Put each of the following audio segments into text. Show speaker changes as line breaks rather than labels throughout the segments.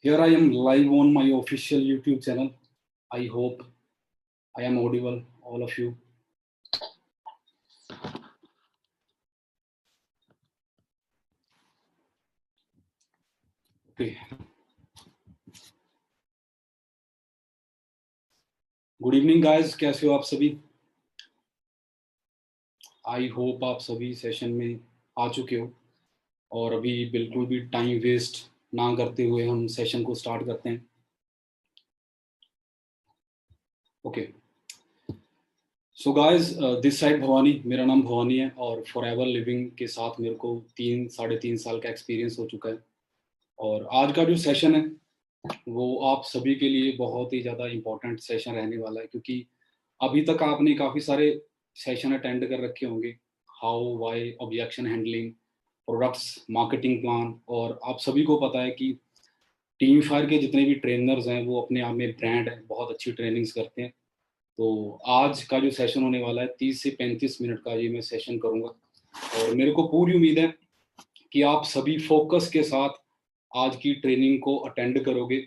Here I am live on my official YouTube channel. I hope I am audible, all of you. Okay. Good evening guys, कैसे हो आप सभी? I hope आप सभी session में आ चुके हो और अभी बिल्कुल भी टाइम वेस्ट ना करते हुए हम सेशन को स्टार्ट करते हैं। Okay, so guys, this side Bhavani, मेरा नाम भवानी है और फॉरएवर लिविंग के साथ मेरे को 3 साढ़े 3 साल का एक्सपीरियंस हो चुका है। और आज का जो सेशन है वो आप सभी के लिए बहुत ही ज़्यादा इम्पोर्टेंट सेशन रहने वाला है, क्योंकि अभी तक आपने काफ़ी सारे सेशन अटेंड कर रखे होंगे। How, why, objection handling, products, marketing plan, और आप सभी को पता है कि टीम फायर के जितने भी ट्रेनर्स हैं वो अपने आप में ब्रांड है, बहुत अच्छी ट्रेनिंग्स करते हैं। तो आज का जो सेशन होने वाला है 30 से 35 मिनट का ये मैं सेशन करूँगा और मेरे को पूरी उम्मीद है कि आप सभी फोकस के साथ आज की ट्रेनिंग को अटेंड करोगे।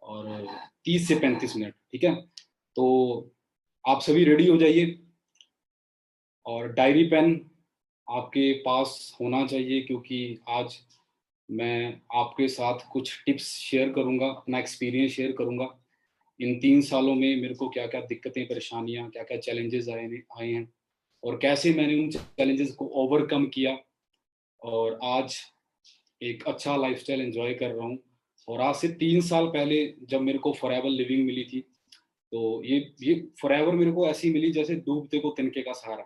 और 30 से 35 मिनट, ठीक है? तो आप सभी रेडी हो जाइए और डायरी पेन आपके पास होना चाहिए, क्योंकि आज मैं आपके साथ कुछ टिप्स शेयर करूंगा, अपना एक्सपीरियंस शेयर करूंगा। इन 3 सालों में मेरे को क्या क्या दिक्कतें, परेशानियां, क्या क्या चैलेंजेस आए हैं और कैसे मैंने उन चैलेंजेस को ओवरकम किया और आज एक अच्छा लाइफस्टाइल एंजॉय कर रहा हूँ। और आज से 3 साल पहले जब मेरे को फॉरएवर लिविंग मिली थी, तो ये फॉरएवर मेरे को ऐसी मिली जैसे डूबते को तिनके का सहारा,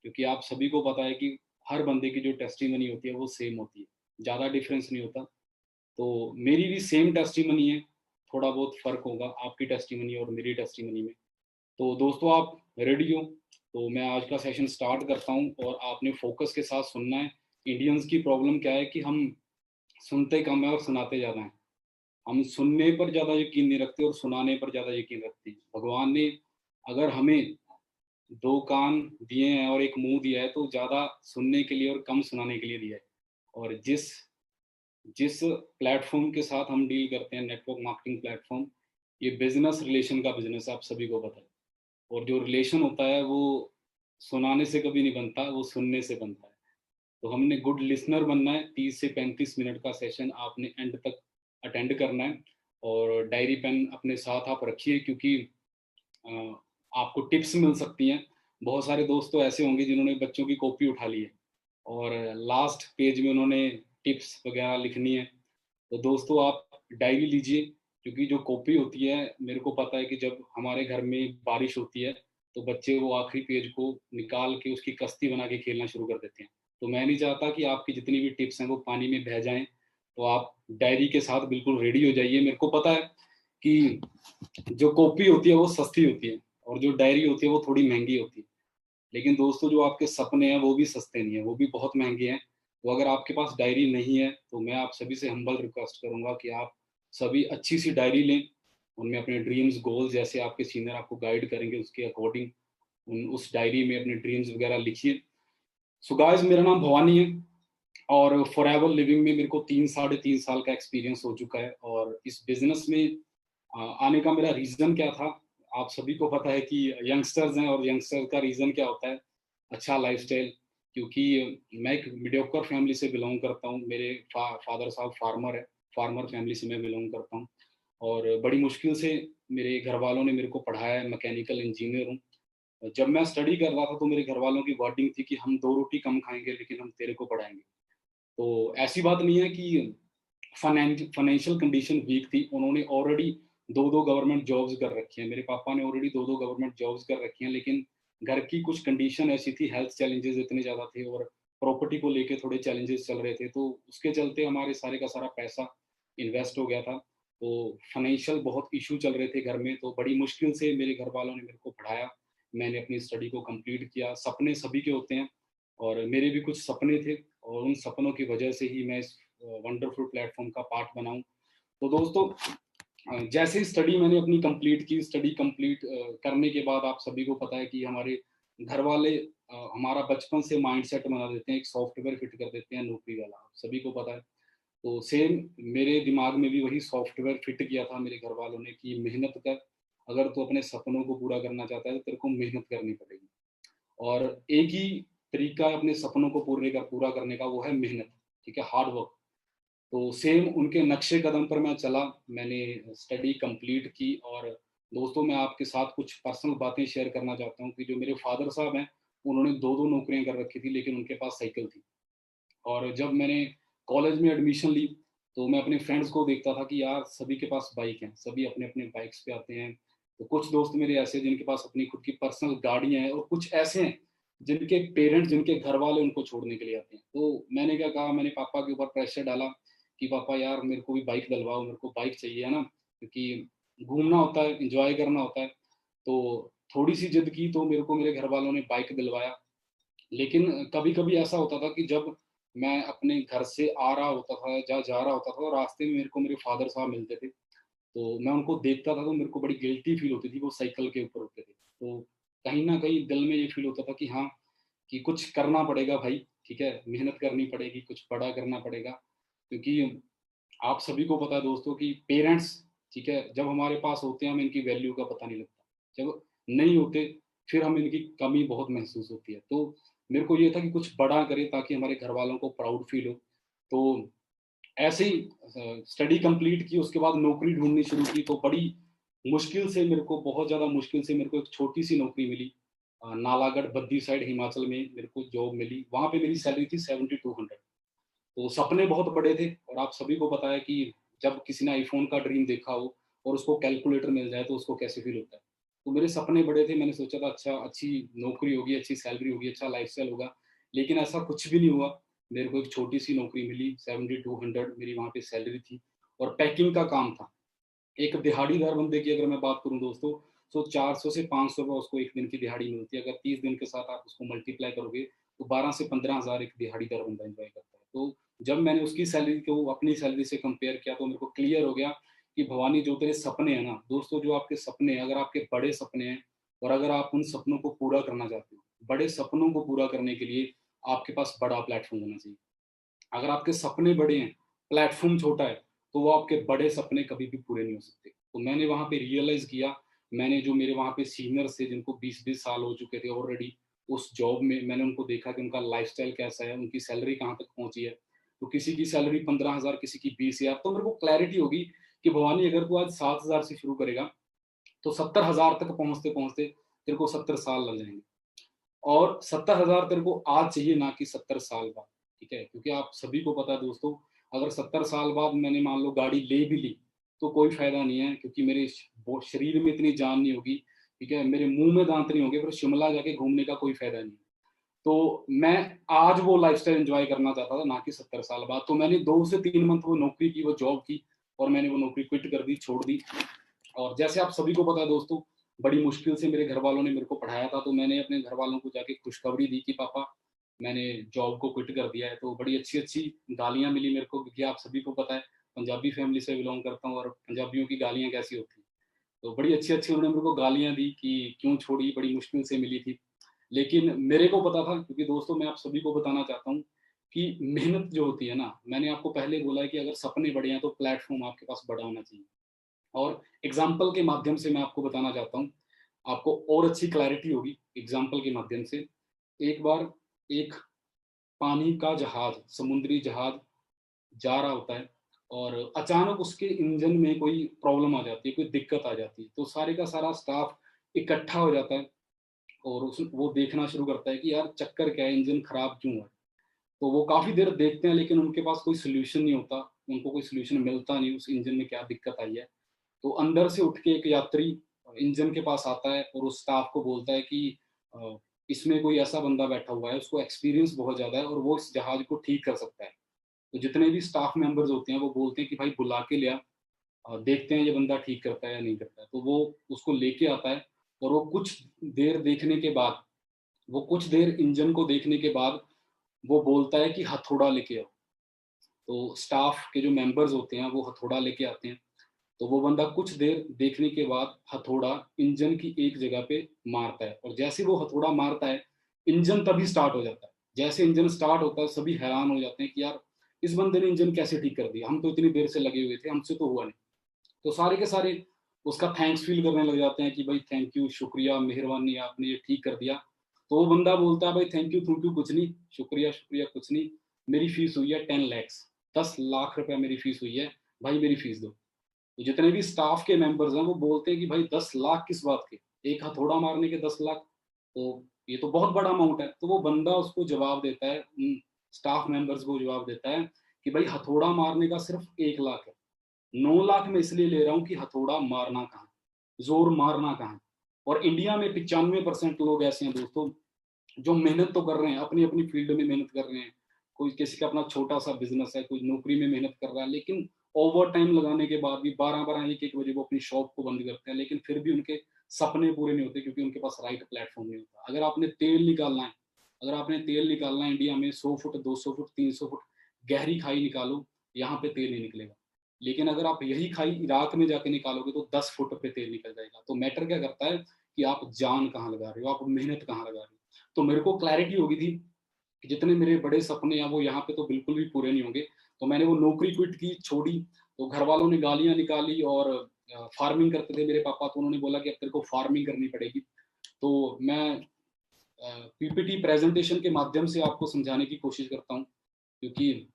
क्योंकि आप सभी को पता है कि हर बंदे की जो टेस्टिमनी होती है वो सेम होती है, ज़्यादा डिफरेंस नहीं होता। तो मेरी भी सेम टेस्टिमनी है, थोड़ा बहुत फर्क होगा आपकी टेस्टिमनी और मेरी टेस्टिमनी में। तो दोस्तों, आप रेडी हो? तो मैं आज का सेशन स्टार्ट करता हूँ और आपने फोकस के साथ सुनना है। इंडियंस की प्रॉब्लम क्या है कि हम सुनते कम है और सुनाते ज़्यादा हैं। हम सुनने पर ज़्यादा यकीन नहीं रखते और सुनाने पर ज़्यादा यकीन रखते हैं। भगवान ने अगर हमें 2 कान दिए हैं और एक मुंह दिया है, तो ज़्यादा सुनने के लिए और कम सुनाने के लिए दिया है। और जिस जिस प्लेटफॉर्म के साथ हम डील करते हैं, नेटवर्क मार्केटिंग प्लेटफॉर्म, ये बिजनेस रिलेशन का बिजनेस है, आप सभी को पता है। और जो रिलेशन होता है वो सुनाने से कभी नहीं बनता, वो सुनने से बनता है। तो हमने गुड लिसनर बनना है। 30 से 35 मिनट का सेशन आपने एंड तक अटेंड करना है और डायरी पेन अपने साथ आप रखिए, क्योंकि अ, आपको टिप्स मिल सकती हैं। बहुत सारे दोस्त तो ऐसे होंगे जिन्होंने बच्चों की कॉपी उठा ली है और लास्ट पेज में उन्होंने टिप्स वगैरह लिखनी है। तो दोस्तों, आप डायरी लीजिए, क्योंकि जो कॉपी होती है, मेरे को पता है कि जब हमारे घर में बारिश होती है तो बच्चे वो आखिरी पेज को निकाल के उसकी कश्ती बना के खेलना शुरू कर देते हैं। तो मैं नहीं चाहता कि आपकी जितनी भी टिप्स हैं वो पानी में बह जाएं। तो आप डायरी के साथ बिल्कुल रेडी हो जाइए। मेरे को पता है कि जो कॉपी होती है वो सस्ती होती है और जो डायरी होती है वो थोड़ी महंगी होती है, लेकिन दोस्तों जो आपके सपने हैं वो भी सस्ते नहीं है, वो भी बहुत महंगे हैं। तो अगर आपके पास डायरी नहीं है तो मैं आप सभी से हम्बल रिक्वेस्ट करूंगा कि आप सभी अच्छी सी डायरी लें, उनमें अपने ड्रीम्स, गोल्स, जैसे आपके सीनियर आपको गाइड करेंगे उसके अकॉर्डिंग उस डायरी में अपने ड्रीम्स वगैरह लिखिए। सो गाइस, मेरा नाम भवानी है और फॉरएवर लिविंग में मेरे को 3 साढ़े 3 साल का एक्सपीरियंस हो चुका है। और इस बिजनेस में आने का मेरा रीजन क्या था, आप सभी को पता है कि यंगस्टर्स हैं और यंगस्टर का रीजन क्या होता है, अच्छा लाइफस्टाइल। क्योंकि मैं एक मीडियोकर फैमिली से बिलोंग करता हूँ, मेरे फादर साहब फार्मर है, फार्मर फैमिली से मैं बिलोंग करता हूँ। और बड़ी मुश्किल से मेरे घर वालों ने मेरे को पढ़ाया है, मैकेनिकल इंजीनियर हूँ। जब मैं स्टडी कर रहा था तो मेरे घर वालों की वर्डिंग थी कि हम 2 रोटी कम खाएंगे लेकिन हम तेरे को पढ़ाएंगे। तो ऐसी बात नहीं है कि फाइनेंशियल कंडीशन वीक थी, उन्होंने ऑलरेडी दो दो गवर्नमेंट जॉब्स कर रखी हैं, मेरे पापा ने ऑलरेडी दो दो गवर्नमेंट जॉब्स कर रखी हैं, लेकिन घर की कुछ कंडीशन ऐसी थी, हेल्थ चैलेंजेस इतने ज़्यादा थे और प्रॉपर्टी को लेके थोड़े चैलेंजेस चल रहे थे, तो उसके चलते हमारे सारे का सारा पैसा इन्वेस्ट हो गया था। तो फाइनेंशियल बहुत इशू चल रहे थे घर में, तो बड़ी मुश्किल से मेरे घर वालों ने मेरे को पढ़ाया, मैंने अपनी स्टडी को कंप्लीट किया। सपने सभी के होते हैं और मेरे भी कुछ सपने थे और उन सपनों की वजह से ही मैं इस वंडरफुल प्लेटफॉर्म का पार्ट बनाऊं। तो दोस्तों, जैसे ही स्टडी मैंने अपनी कंप्लीट की, स्टडी कंप्लीट करने के बाद आप सभी को पता है कि हमारे घर वाले हमारा बचपन से माइंडसेट बना देते हैं, एक सॉफ्टवेयर फिट कर देते हैं नौकरी वाला, आप सभी को पता है। तो सेम मेरे दिमाग में भी वही सॉफ्टवेयर फिट किया था मेरे घर वालों ने कि मेहनत कर, अगर तू अपने सपनों को पूरा करना चाहता है तो तेरे को मेहनत करनी पड़ेगी। और एक ही तरीका है अपने सपनों को पूरा करने का, वो है मेहनत, ठीक है, हार्ड वर्क। तो सेम उनके नक्शे कदम पर मैं चला, मैंने स्टडी कंप्लीट की। और दोस्तों मैं आपके साथ कुछ पर्सनल बातें शेयर करना चाहता हूँ कि जो मेरे फादर साहब हैं, उन्होंने 2-2 नौकरियाँ कर रखी थी, लेकिन उनके पास साइकिल थी। और जब मैंने कॉलेज में एडमिशन ली, तो मैं अपने फ्रेंड्स को देखता था कि यार सभी के पास बाइक हैं, सभी अपने-अपने बाइक्स पे आते हैं। तो कुछ दोस्त मेरे ऐसे हैं जिनके पास अपनी खुद की पर्सनल गाड़ियाँ हैं, और कुछ ऐसे हैं जिनके पेरेंट्स, जिनके घर वाले उनको छोड़ने के लिए आते हैं। तो मैंने क्या कहा, मैंने पापा के ऊपर प्रेशर डाला कि पापा यार मेरे को भी बाइक दिलवाओ, मेरे को बाइक चाहिए, है ना? क्योंकि घूमना होता है, एन्जॉय करना होता है। तो थोड़ी-सी ज़िद की तो मेरे को मेरे घर वालों ने बाइक दिलवाया। लेकिन कभी-कभी ऐसा होता था कि जब मैं अपने घर से आ रहा होता था या जा रहा होता था, और रास्ते में मेरे को मेरे फादर साहब मिलते थे, तो मैं उनको देखता था तो मेरे को बड़ी गिल्टी फील होती थी, वो साइकिल के ऊपर होते थे। तो कहीं न कहीं दिल में ये फील होता था कि हाँ, कि कुछ करना पड़ेगा भाई, ठीक है? मेहनत करनी पड़ेगी, कुछ बड़ा करना पड़ेगा। क्योंकि आप सभी को पता है दोस्तों कि पेरेंट्स, ठीक है, जब हमारे पास होते हैं हमें इनकी वैल्यू का पता नहीं लगता। जब नहीं होते फिर हमें इनकी कमी बहुत महसूस होती है। तो मेरे को ये था कि कुछ बड़ा करें ताकि हमारे घर वालों को प्राउड फील हो। तो ऐसे ही स्टडी कंप्लीट की, उसके बाद नौकरी ढूँढनी शुरू की, तो बड़ी मुश्किल से मेरे को, बहुत ज़्यादा मुश्किल से मेरे को एक छोटी-सी नौकरी मिली। नालागढ़ बद्दी साइड हिमाचल में मेरे को जॉब मिली। वहाँ पे मेरी सैलरी थी 7200। तो सपने बहुत बड़े थे, और आप सभी को पता है कि जब किसी ने आईफ़ोन का ड्रीम देखा हो और उसको कैलकुलेटर मिल जाए तो उसको कैसे फ़ील होता है। तो मेरे सपने बड़े थे, मैंने सोचा था अच्छा अच्छी नौकरी होगी, अच्छी सैलरी होगी, अच्छा लाइफ़स्टाइल होगा, लेकिन ऐसा कुछ भी नहीं हुआ। मेरे को एक छोटी-सी नौकरी मिली, 7200 मेरी वहाँ पे सैलरी थी, और पैकिंग का काम था। एक दिहाड़ीदार बंदे की अगर मैं बात करूँ दोस्तों, तो 400 से ₹500 उसको 1 दिन की दिहाड़ी मिलती है। अगर 30 दिन के साथ आप उसको मल्टीप्लाई करोगे, तो 12 से 15,000 एक दिहाड़ीदार बंदा एन्जॉय करता है। तो जब मैंने उसकी सैलरी को अपनी सैलरी से कंपेयर किया, तो मेरे को क्लियर हो गया कि भवानी, जो तेरे सपने हैं ना दोस्तों, जो आपके सपने हैं, अगर आपके बड़े सपने हैं और अगर आप उन सपनों को पूरा करना चाहते हो, बड़े सपनों को पूरा करने के लिए आपके पास बड़ा प्लेटफ़ॉर्म होना चाहिए। अगर आपके सपने बड़े हैं, प्लेटफ़ॉर्म छोटा है, तो वो आपके बड़े सपने कभी भी पूरे नहीं हो सकते। तो मैंने वहाँ पे रियलाइज़ किया, मैंने जो मेरे वहाँ पे सीनियर्स थे जिनको 20-20 साल हो चुके थे ऑलरेडी उस जॉब में, मैंने उनको देखा कि उनका लाइफ़स्टाइल कैसा है, उनकी सैलरी कहाँ तक पहुँची है। तो किसी की सैलरी 15,000, किसी की 20,000, तो मेरे को क्लैरिटी होगी कि भवानी, अगर तू आज 7,000 से शुरू करेगा, तो 70,000 तक पहुँचते-पहुँचते तेरे को 70 साल लग जाएँगे। और 70,000 तेरे को आज चाहिए, ना कि 70 साल बाद, ठीक है? क्योंकि आप सभी को पता है दोस्तों, अगर 70 साल बाद मैंने मान लो गाड़ी ले भी ली, तो कोई फ़ायदा नहीं है, क्योंकि मेरे शरीर में इतनी जान नहीं होगी, ठीक है? मेरे मुँह में दाँत नहीं होंगे, फिर शिमला जाके घूमने का कोई फ़ायदा नहीं है। तो मैं आज वो लाइफ़स्टाइल एन्जॉय करना चाहता था, ना कि 70 साल बाद। तो मैंने 2 से 3 मंथ वो नौकरी की, वो जॉब की, और मैंने वो नौकरी क्विट कर दी, छोड़ दी। और जैसे आप सभी को पता है दोस्तों, बड़ी मुश्किल से मेरे घर वालों ने मेरे को पढ़ाया था, तो मैंने अपने घर वालों को जाके खुशखबरी दी कि पापा, मैंने जॉब को क्विट कर दिया है। तो बड़ी अच्छी-अच्छी गालियाँ मिली मेरे को, क्योंकि आप सभी को पता है, पंजाबी फैमिली से बिलॉन्ग करता हूँ, और पंजाबियों की गालियाँ कैसी होती हैं। तो बड़ी अच्छी-अच्छी उन्होंने मेरे को गालियाँ दी कि क्यों छोड़ी, बड़ी मुश्किल से मिली थी। लेकिन मेरे को पता था, क्योंकि दोस्तों मैं आप सभी को बताना चाहता हूँ कि मेहनत जो होती है ना, मैंने आपको पहले बोला है कि अगर सपने बड़े हैं तो प्लेटफ़ॉर्म आपके पास बड़ा होना चाहिए। और एग्ज़ाम्पल के माध्यम से मैं आपको बताना चाहता हूँ, आपको और अच्छी क्लैरिटी होगी एग्ज़ाम्पल के माध्यम से। एक बार एक पानी का जहाज़, समुद्री जहाज़ जा रहा होता है, और अचानक उसके इंजन में कोई प्रॉब्लम आ जाती है, कोई दिक्कत आ जाती है। तो सारे का सारा स्टाफ इकट्ठा हो जाता है, और उस वो देखना शुरू करता है कि यार चक्कर क्या है, इंजन खराब क्यों है? तो वो काफ़ी देर देखते हैं, लेकिन उनके पास कोई सॉल्यूशन नहीं होता, उनको कोई सॉल्यूशन मिलता नहीं, उस इंजन में क्या दिक्कत आई है। तो अंदर से उठ के एक यात्री इंजन के पास आता है, और उस स्टाफ को बोलता है कि अ, इसमें कोई ऐसा बंदा बैठा हुआ है, उसको एक्सपीरियंस बहुत ज़्यादा है, और वो इस जहाज़ को ठीक कर सकता है। तो जितने भी स्टाफ मेंबर्स होते हैं वो बोलते हैं कि भाई बुला के ले आ, देखते हैं ये बंदा ठीक करता है या नहीं करता है। तो वो उसको लेके आता है, और वो कुछ देर इंजन को देखने के बाद वो बोलता है कि हथौड़ा लेके आओ। तो स्टाफ के जो मेंबर्स होते हैं वो हथौड़ा लेके आते हैं। तो वो बंदा कुछ देर देखने के बाद हथौड़ा इंजन की एक जगह पे मारता है, और जैसे वो हथौड़ा मारता है, इंजन तभी स्टार्ट हो जाता है। जैसे इंजन स्टार्ट होता है, सभी हैरान हो जाते हैं कि यार इस बंदे ने इंजन कैसे ठीक कर दिया, हम तो इतनी देर से लगे हुए थे, हमसे तो हुआ नहीं। तो सारे के सारे उसका थैंक्स फील करने लग जाते हैं कि भाई थैंक यू, शुक्रिया, मेहरबानी, आपने ये ठीक कर दिया। तो वो बंदा बोलता है भाई थैंक यू कुछ नहीं, शुक्रिया शुक्रिया कुछ नहीं, मेरी फीस हुई है 10 लाख, 10 लाख रुपया मेरी फीस हुई है, भाई मेरी फीस दो। तो जितने भी स्टाफ के मेंबर्स हैं वो बोलते हैं कि भाई 10 लाख किस बात के, एक हथौड़ा मारने के 10 लाख, तो ये तो बहुत बड़ा अमाउंट है। तो वो बंदा उसको जवाब देता है, स्टाफ मेंबर्स को जवाब देता है कि भाई हथौड़ा मारने का सिर्फ 1 लाख है, 9 लाख मैं इसलिए ले रहा हूँ कि हथौड़ा मारना कहाँ, जोर मारना कहाँ है। और इंडिया में 95% लोग ऐसे हैं दोस्तों जो मेहनत तो कर रहे हैं, अपनी अपनी फील्ड में मेहनत कर रहे हैं, कोई किसी का अपना छोटा सा बिजनेस है, कोई नौकरी में मेहनत कर रहा है, लेकिन ओवर टाइम लगाने के बाद भी 12-12 1-1 बजे वो अपनी शॉप को बंद करते हैं, लेकिन फिर भी उनके सपने पूरे नहीं होते क्योंकि उनके पास राइट प्लेटफॉर्म नहीं होता। अगर आपने तेल निकालना है, अगर आपने तेल निकालना है इंडिया में 100 फुट 200 फुट 300 फुट गहरी खाई निकालो, यहाँ पे तेल नहीं निकलेगा। लेकिन अगर आप यही खाई इराक में जाके निकालोगे तो 10 फुट पे तेल निकल जाएगा। तो मैटर क्या करता है कि आप जान कहाँ लगा रहे हो, आप मेहनत कहाँ लगा रहे हो। तो मेरे को क्लैरिटी हो गई थी कि जितने मेरे बड़े सपने हैं वो यहाँ पे तो बिल्कुल भी पूरे नहीं होंगे। तो मैंने वो नौकरी क्विट की, छोड़ी। तो घर वालों ने गालियां निकाली, और फार्मिंग करते थे मेरे पापा, तो उन्होंने बोला कि अब तेरे को फार्मिंग करनी पड़ेगी। तो मैं पीपीटी प्रेजेंटेशन के माध्यम से आपको समझाने की कोशिश करता हूँ, क्योंकि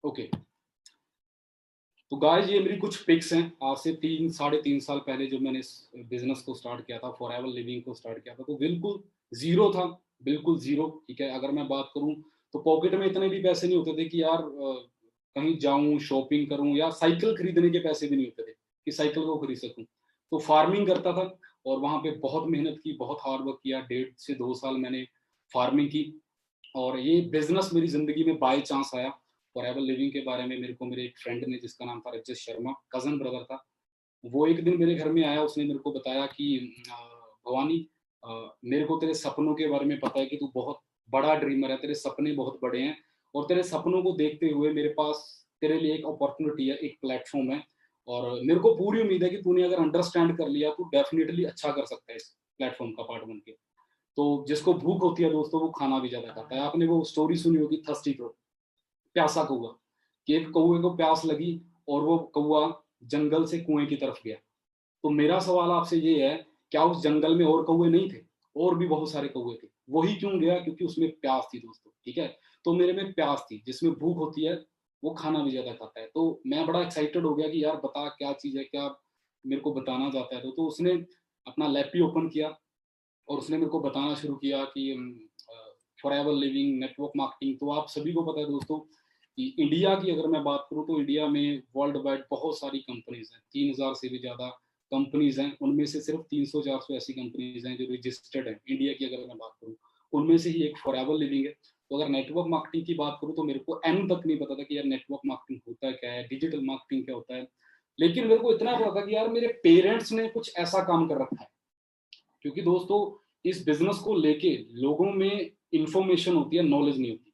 ओके। तो गाइस ये मेरी कुछ पिक्स हैं आज से 3-3.5 साल पहले जब मैंने इस बिजनेस को स्टार्ट किया था, फॉरएवर लिविंग को स्टार्ट किया था, तो बिल्कुल जीरो था, बिल्कुल जीरो। ठीक है, अगर मैं बात करूं तो पॉकेट में इतने भी पैसे नहीं होते थे कि यार कहीं जाऊं शॉपिंग करूं, या साइकिल खरीदने के पैसे भी नहीं होते थे कि साइकिल को खरीद सकूं। तो फार्मिंग करता था और वहां पे बहुत मेहनत की, बहुत हार्ड वर्क किया, 1.5 से 2 साल मैंने फार्मिंग की। और ये बिजनेस मेरी जिंदगी में बाय चांस आया। फॉरएवर लिविंग के बारे में मेरे को मेरे एक फ्रेंड ने, जिसका नाम था रजत शर्मा, कजन ब्रदर था, वो एक दिन मेरे घर में आया। उसने मेरे को बताया कि भवानी, मेरे को तेरे सपनों के बारे में पता है कि तू बहुत बड़ा ड्रीमर है, तेरे सपने बहुत बड़े हैं, और तेरे सपनों को देखते हुए मेरे पास तेरे लिए एक अपॉर्चुनिटी है, एक प्लेटफॉर्म है, और मेरे को पूरी उम्मीद है कि तूने अगर अंडरस्टैंड कर लिया तो डेफिनेटली अच्छा कर सकता है इस प्लेटफॉर्म का पार्ट बन के। तो जिसको भूख होती है दोस्तों वो खाना भी ज्यादा खाता है। आपने वो स्टोरी सुनी होगी थर्स्टी क्रॉ, प्यासा कौआ, कि एक कौए को प्यास लगी और वो कौआ जंगल से कुएं की तरफ गया। तो मेरा सवाल आपसे ये है, क्या उस जंगल में और कौए नहीं थे? और भी बहुत सारे कौए थे। वही क्यों गया? क्योंकि उसमें प्यास थी दोस्तों। ठीक है, तो मेरे में प्यास थी, जिसमें भूख होती है वो खाना भी ज्यादा खाता है। तो मैं बड़ा एक्साइटेड हो गया कि यार बता क्या चीज है, क्या मेरे को बताना चाहता है। तो उसने अपना लैपी ओपन किया और उसने मेरे को बताना शुरू किया कि फॉरएवर लिविंग नेटवर्क मार्केटिंग। तो आप सभी को पता है दोस्तों कि इंडिया की अगर मैं बात करूं तो इंडिया में वर्ल्ड वाइड बहुत सारी कंपनीज हैं, 3,000 से भी ज्यादा कंपनीज हैं। उनमें से सिर्फ 300-400 ऐसी कंपनीज हैं जो रजिस्टर्ड हैं इंडिया की। अगर मैं बात करूं उनमें से ही एक फॉरएवर लिविंग है। तो अगर नेटवर्क मार्केटिंग की बात करूं तो मेरे को एम तक नहीं पता था कि यार नेटवर्क मार्केटिंग होता क्या है, डिजिटल मार्केटिंग क्या होता है। लेकिन मेरे को इतना पता था कि यार मेरे पेरेंट्स ने कुछ ऐसा काम कर रखा है। क्योंकि दोस्तों इस बिजनेस को लेके लोगों में इंफॉर्मेशन होती है, नॉलेज नहीं होती।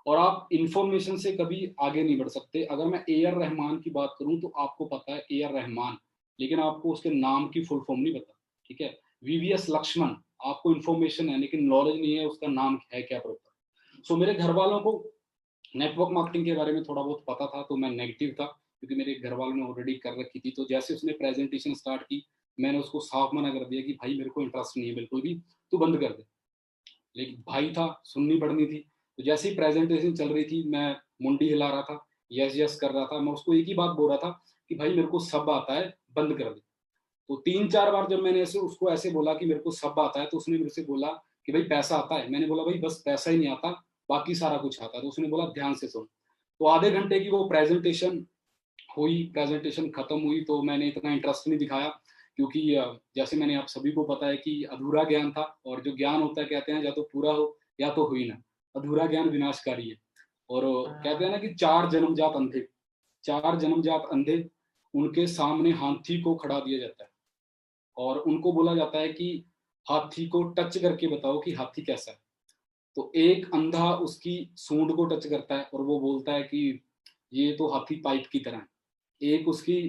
और आप इंफॉर्मेशन से कभी आगे नहीं बढ़ सकते। अगर मैं ए आर रहमान की बात करूं तो आपको पता है ए आर रहमान, लेकिन आपको उसके नाम की फुल फॉर्म नहीं पता। ठीक है, वीवीएस लक्ष्मण, आपको इंफॉर्मेशन है लेकिन नॉलेज नहीं है उसका नाम है क्या प्रॉपर। सो मेरे घर वालों को नेटवर्क मार्केटिंग के बारे में थोड़ा बहुत पता था, तो मैं नेगेटिव था क्योंकि मेरे घर वालों ने ऑलरेडी कर रखी थी। तो जैसे उसने प्रेजेंटेशन स्टार्ट की, मैंने उसको साफ मना कर दिया कि भाई मेरे को इंटरेस्ट नहीं है बिल्कुल भी, तू बंद कर दे। लेकिन भाई था, सुननी पड़नी थी। तो जैसे ही प्रेजेंटेशन चल रही थी मैं मुंडी हिला रहा था, यस यस कर रहा था। मैं उसको एक ही बात बोल रहा था कि भाई मेरे को सब आता है, बंद कर दे। तो 3-4 बार जब मैंने ऐसे उसको ऐसे बोला कि मेरे को सब आता है, तो उसने मेरे से बोला कि भाई पैसा आता है। मैंने बोला भाई बस पैसा ही नहीं आता, बाकी सारा कुछ आता है। तो उसने बोला ध्यान से सुन। तो आधे घंटे की वो प्रेजेंटेशन हुई, प्रेजेंटेशन खत्म हुई तो मैंने इतना इंटरेस्ट नहीं दिखाया, क्योंकि जैसे मैंने आप सभी को पता है कि अधूरा ज्ञान था। और जो ज्ञान होता है कहते हैं या तो पूरा हो या तो हो ही ना। अधूरा ज्ञान विनाशकारी है। और कहते हैं ना कि 4 जन्मजात अंधे, 4 जन्मजात अंधे, उनके सामने हाथी को खड़ा दिया जाता है और उनको बोला जाता है कि हाथी को टच करके बताओ कि हाथी कैसा है। तो एक अंधा उसकी सूंड को टच करता है और वो बोलता है कि ये तो हाथी पाइप की तरह है। एक उसकी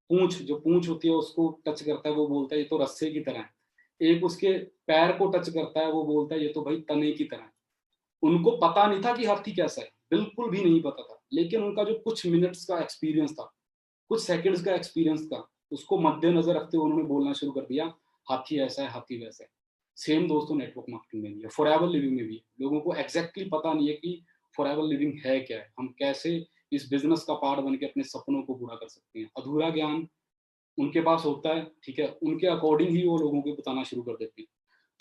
पूंछ, जो पूंछ होती है उसको टच करता है, वो बोलता है ये तो रस्से की तरह है। एक उसके पैर को टच करता है, वो बोलता है ये तो भाई तने की तरह है। उनको पता नहीं था कि हाथी कैसा है, बिल्कुल भी नहीं पता था। लेकिन उनका जो कुछ मिनट्स का एक्सपीरियंस था, कुछ सेकंड्स का एक्सपीरियंस था, उसको मद्देनजर रखते हुए उन्होंने बोलना शुरू कर दिया, हाथी ऐसा है, हाथी वैसा है। सेम दोस्तों नेटवर्क मार्केटिंग में भी है, फॉरएवर लिविंग में भी है। लोगों को एग्जैक्टली पता नहीं है कि फॉरएवर लिविंग है क्या है, हम कैसे इस बिजनेस का पार्ट बन के अपने सपनों को पूरा कर सकते हैं। अधूरा ज्ञान उनके पास होता है, ठीक है, उनके अकॉर्डिंग ही वो लोगों को बताना शुरू कर देते हैं।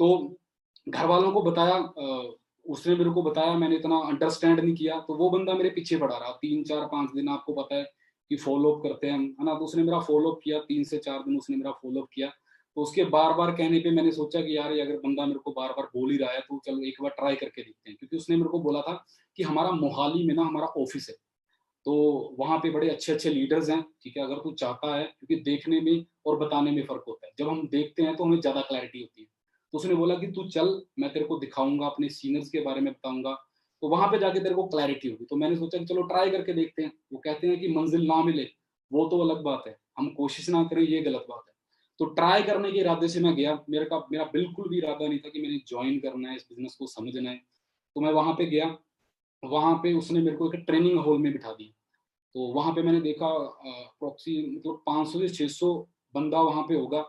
तो घर वालों को बताया, उसने मेरे को बताया, मैंने इतना अंडरस्टैंड नहीं किया, तो वो बंदा मेरे पीछे पड़ा रहा 3 4 5 दिन। आपको पता है कि फॉलो अप करते हैं हम, है ना, तो उसने मेरा फॉलो अप किया, 3 से 4 दिन उसने मेरा फॉलो अप किया। तो उसके बार बार कहने पे मैंने सोचा कि यार ये अगर बंदा मेरे को बार बार बोल ही रहा है तो चलो एक बार ट्राई करके देखते हैं, क्योंकि उसने मेरे को बोला था कि हमारा मोहाली में ना हमारा ऑफिस है, तो वहाँ पे बड़े अच्छे अच्छे लीडर्स हैं, ठीक है, अगर तू चाहता है, क्योंकि देखने में और बताने में फर्क होता है, जब हम देखते हैं तो हमें ज्यादा क्लैरिटी होती है। तो उसने बोला कि तू चल, मैं तेरे को दिखाऊंगा, अपने सीनियर्स के बारे में बताऊंगा, तो वहां पे जाके तेरे को क्लैरिटी होगी। तो मैंने सोचा कि चलो ट्राई करके देखते हैं। वो कहते हैं कि मंजिल ना मिले वो तो अलग बात है, हम कोशिश ना करें ये गलत बात है। तो ट्राई करने के इरादे से मैं गया, मेरा बिल्कुल भी इरादा नहीं था कि मैंने ज्वाइन करना है, इस बिजनेस को समझना है। तो मैं वहां पे गया, वहां पे उसने मेरे को एक ट्रेनिंग हॉल में बिठा दिया। तो वहां पे मैंने देखा अप्रोक्सी मतलब 500 से 600 बंदा वहां पे होगा।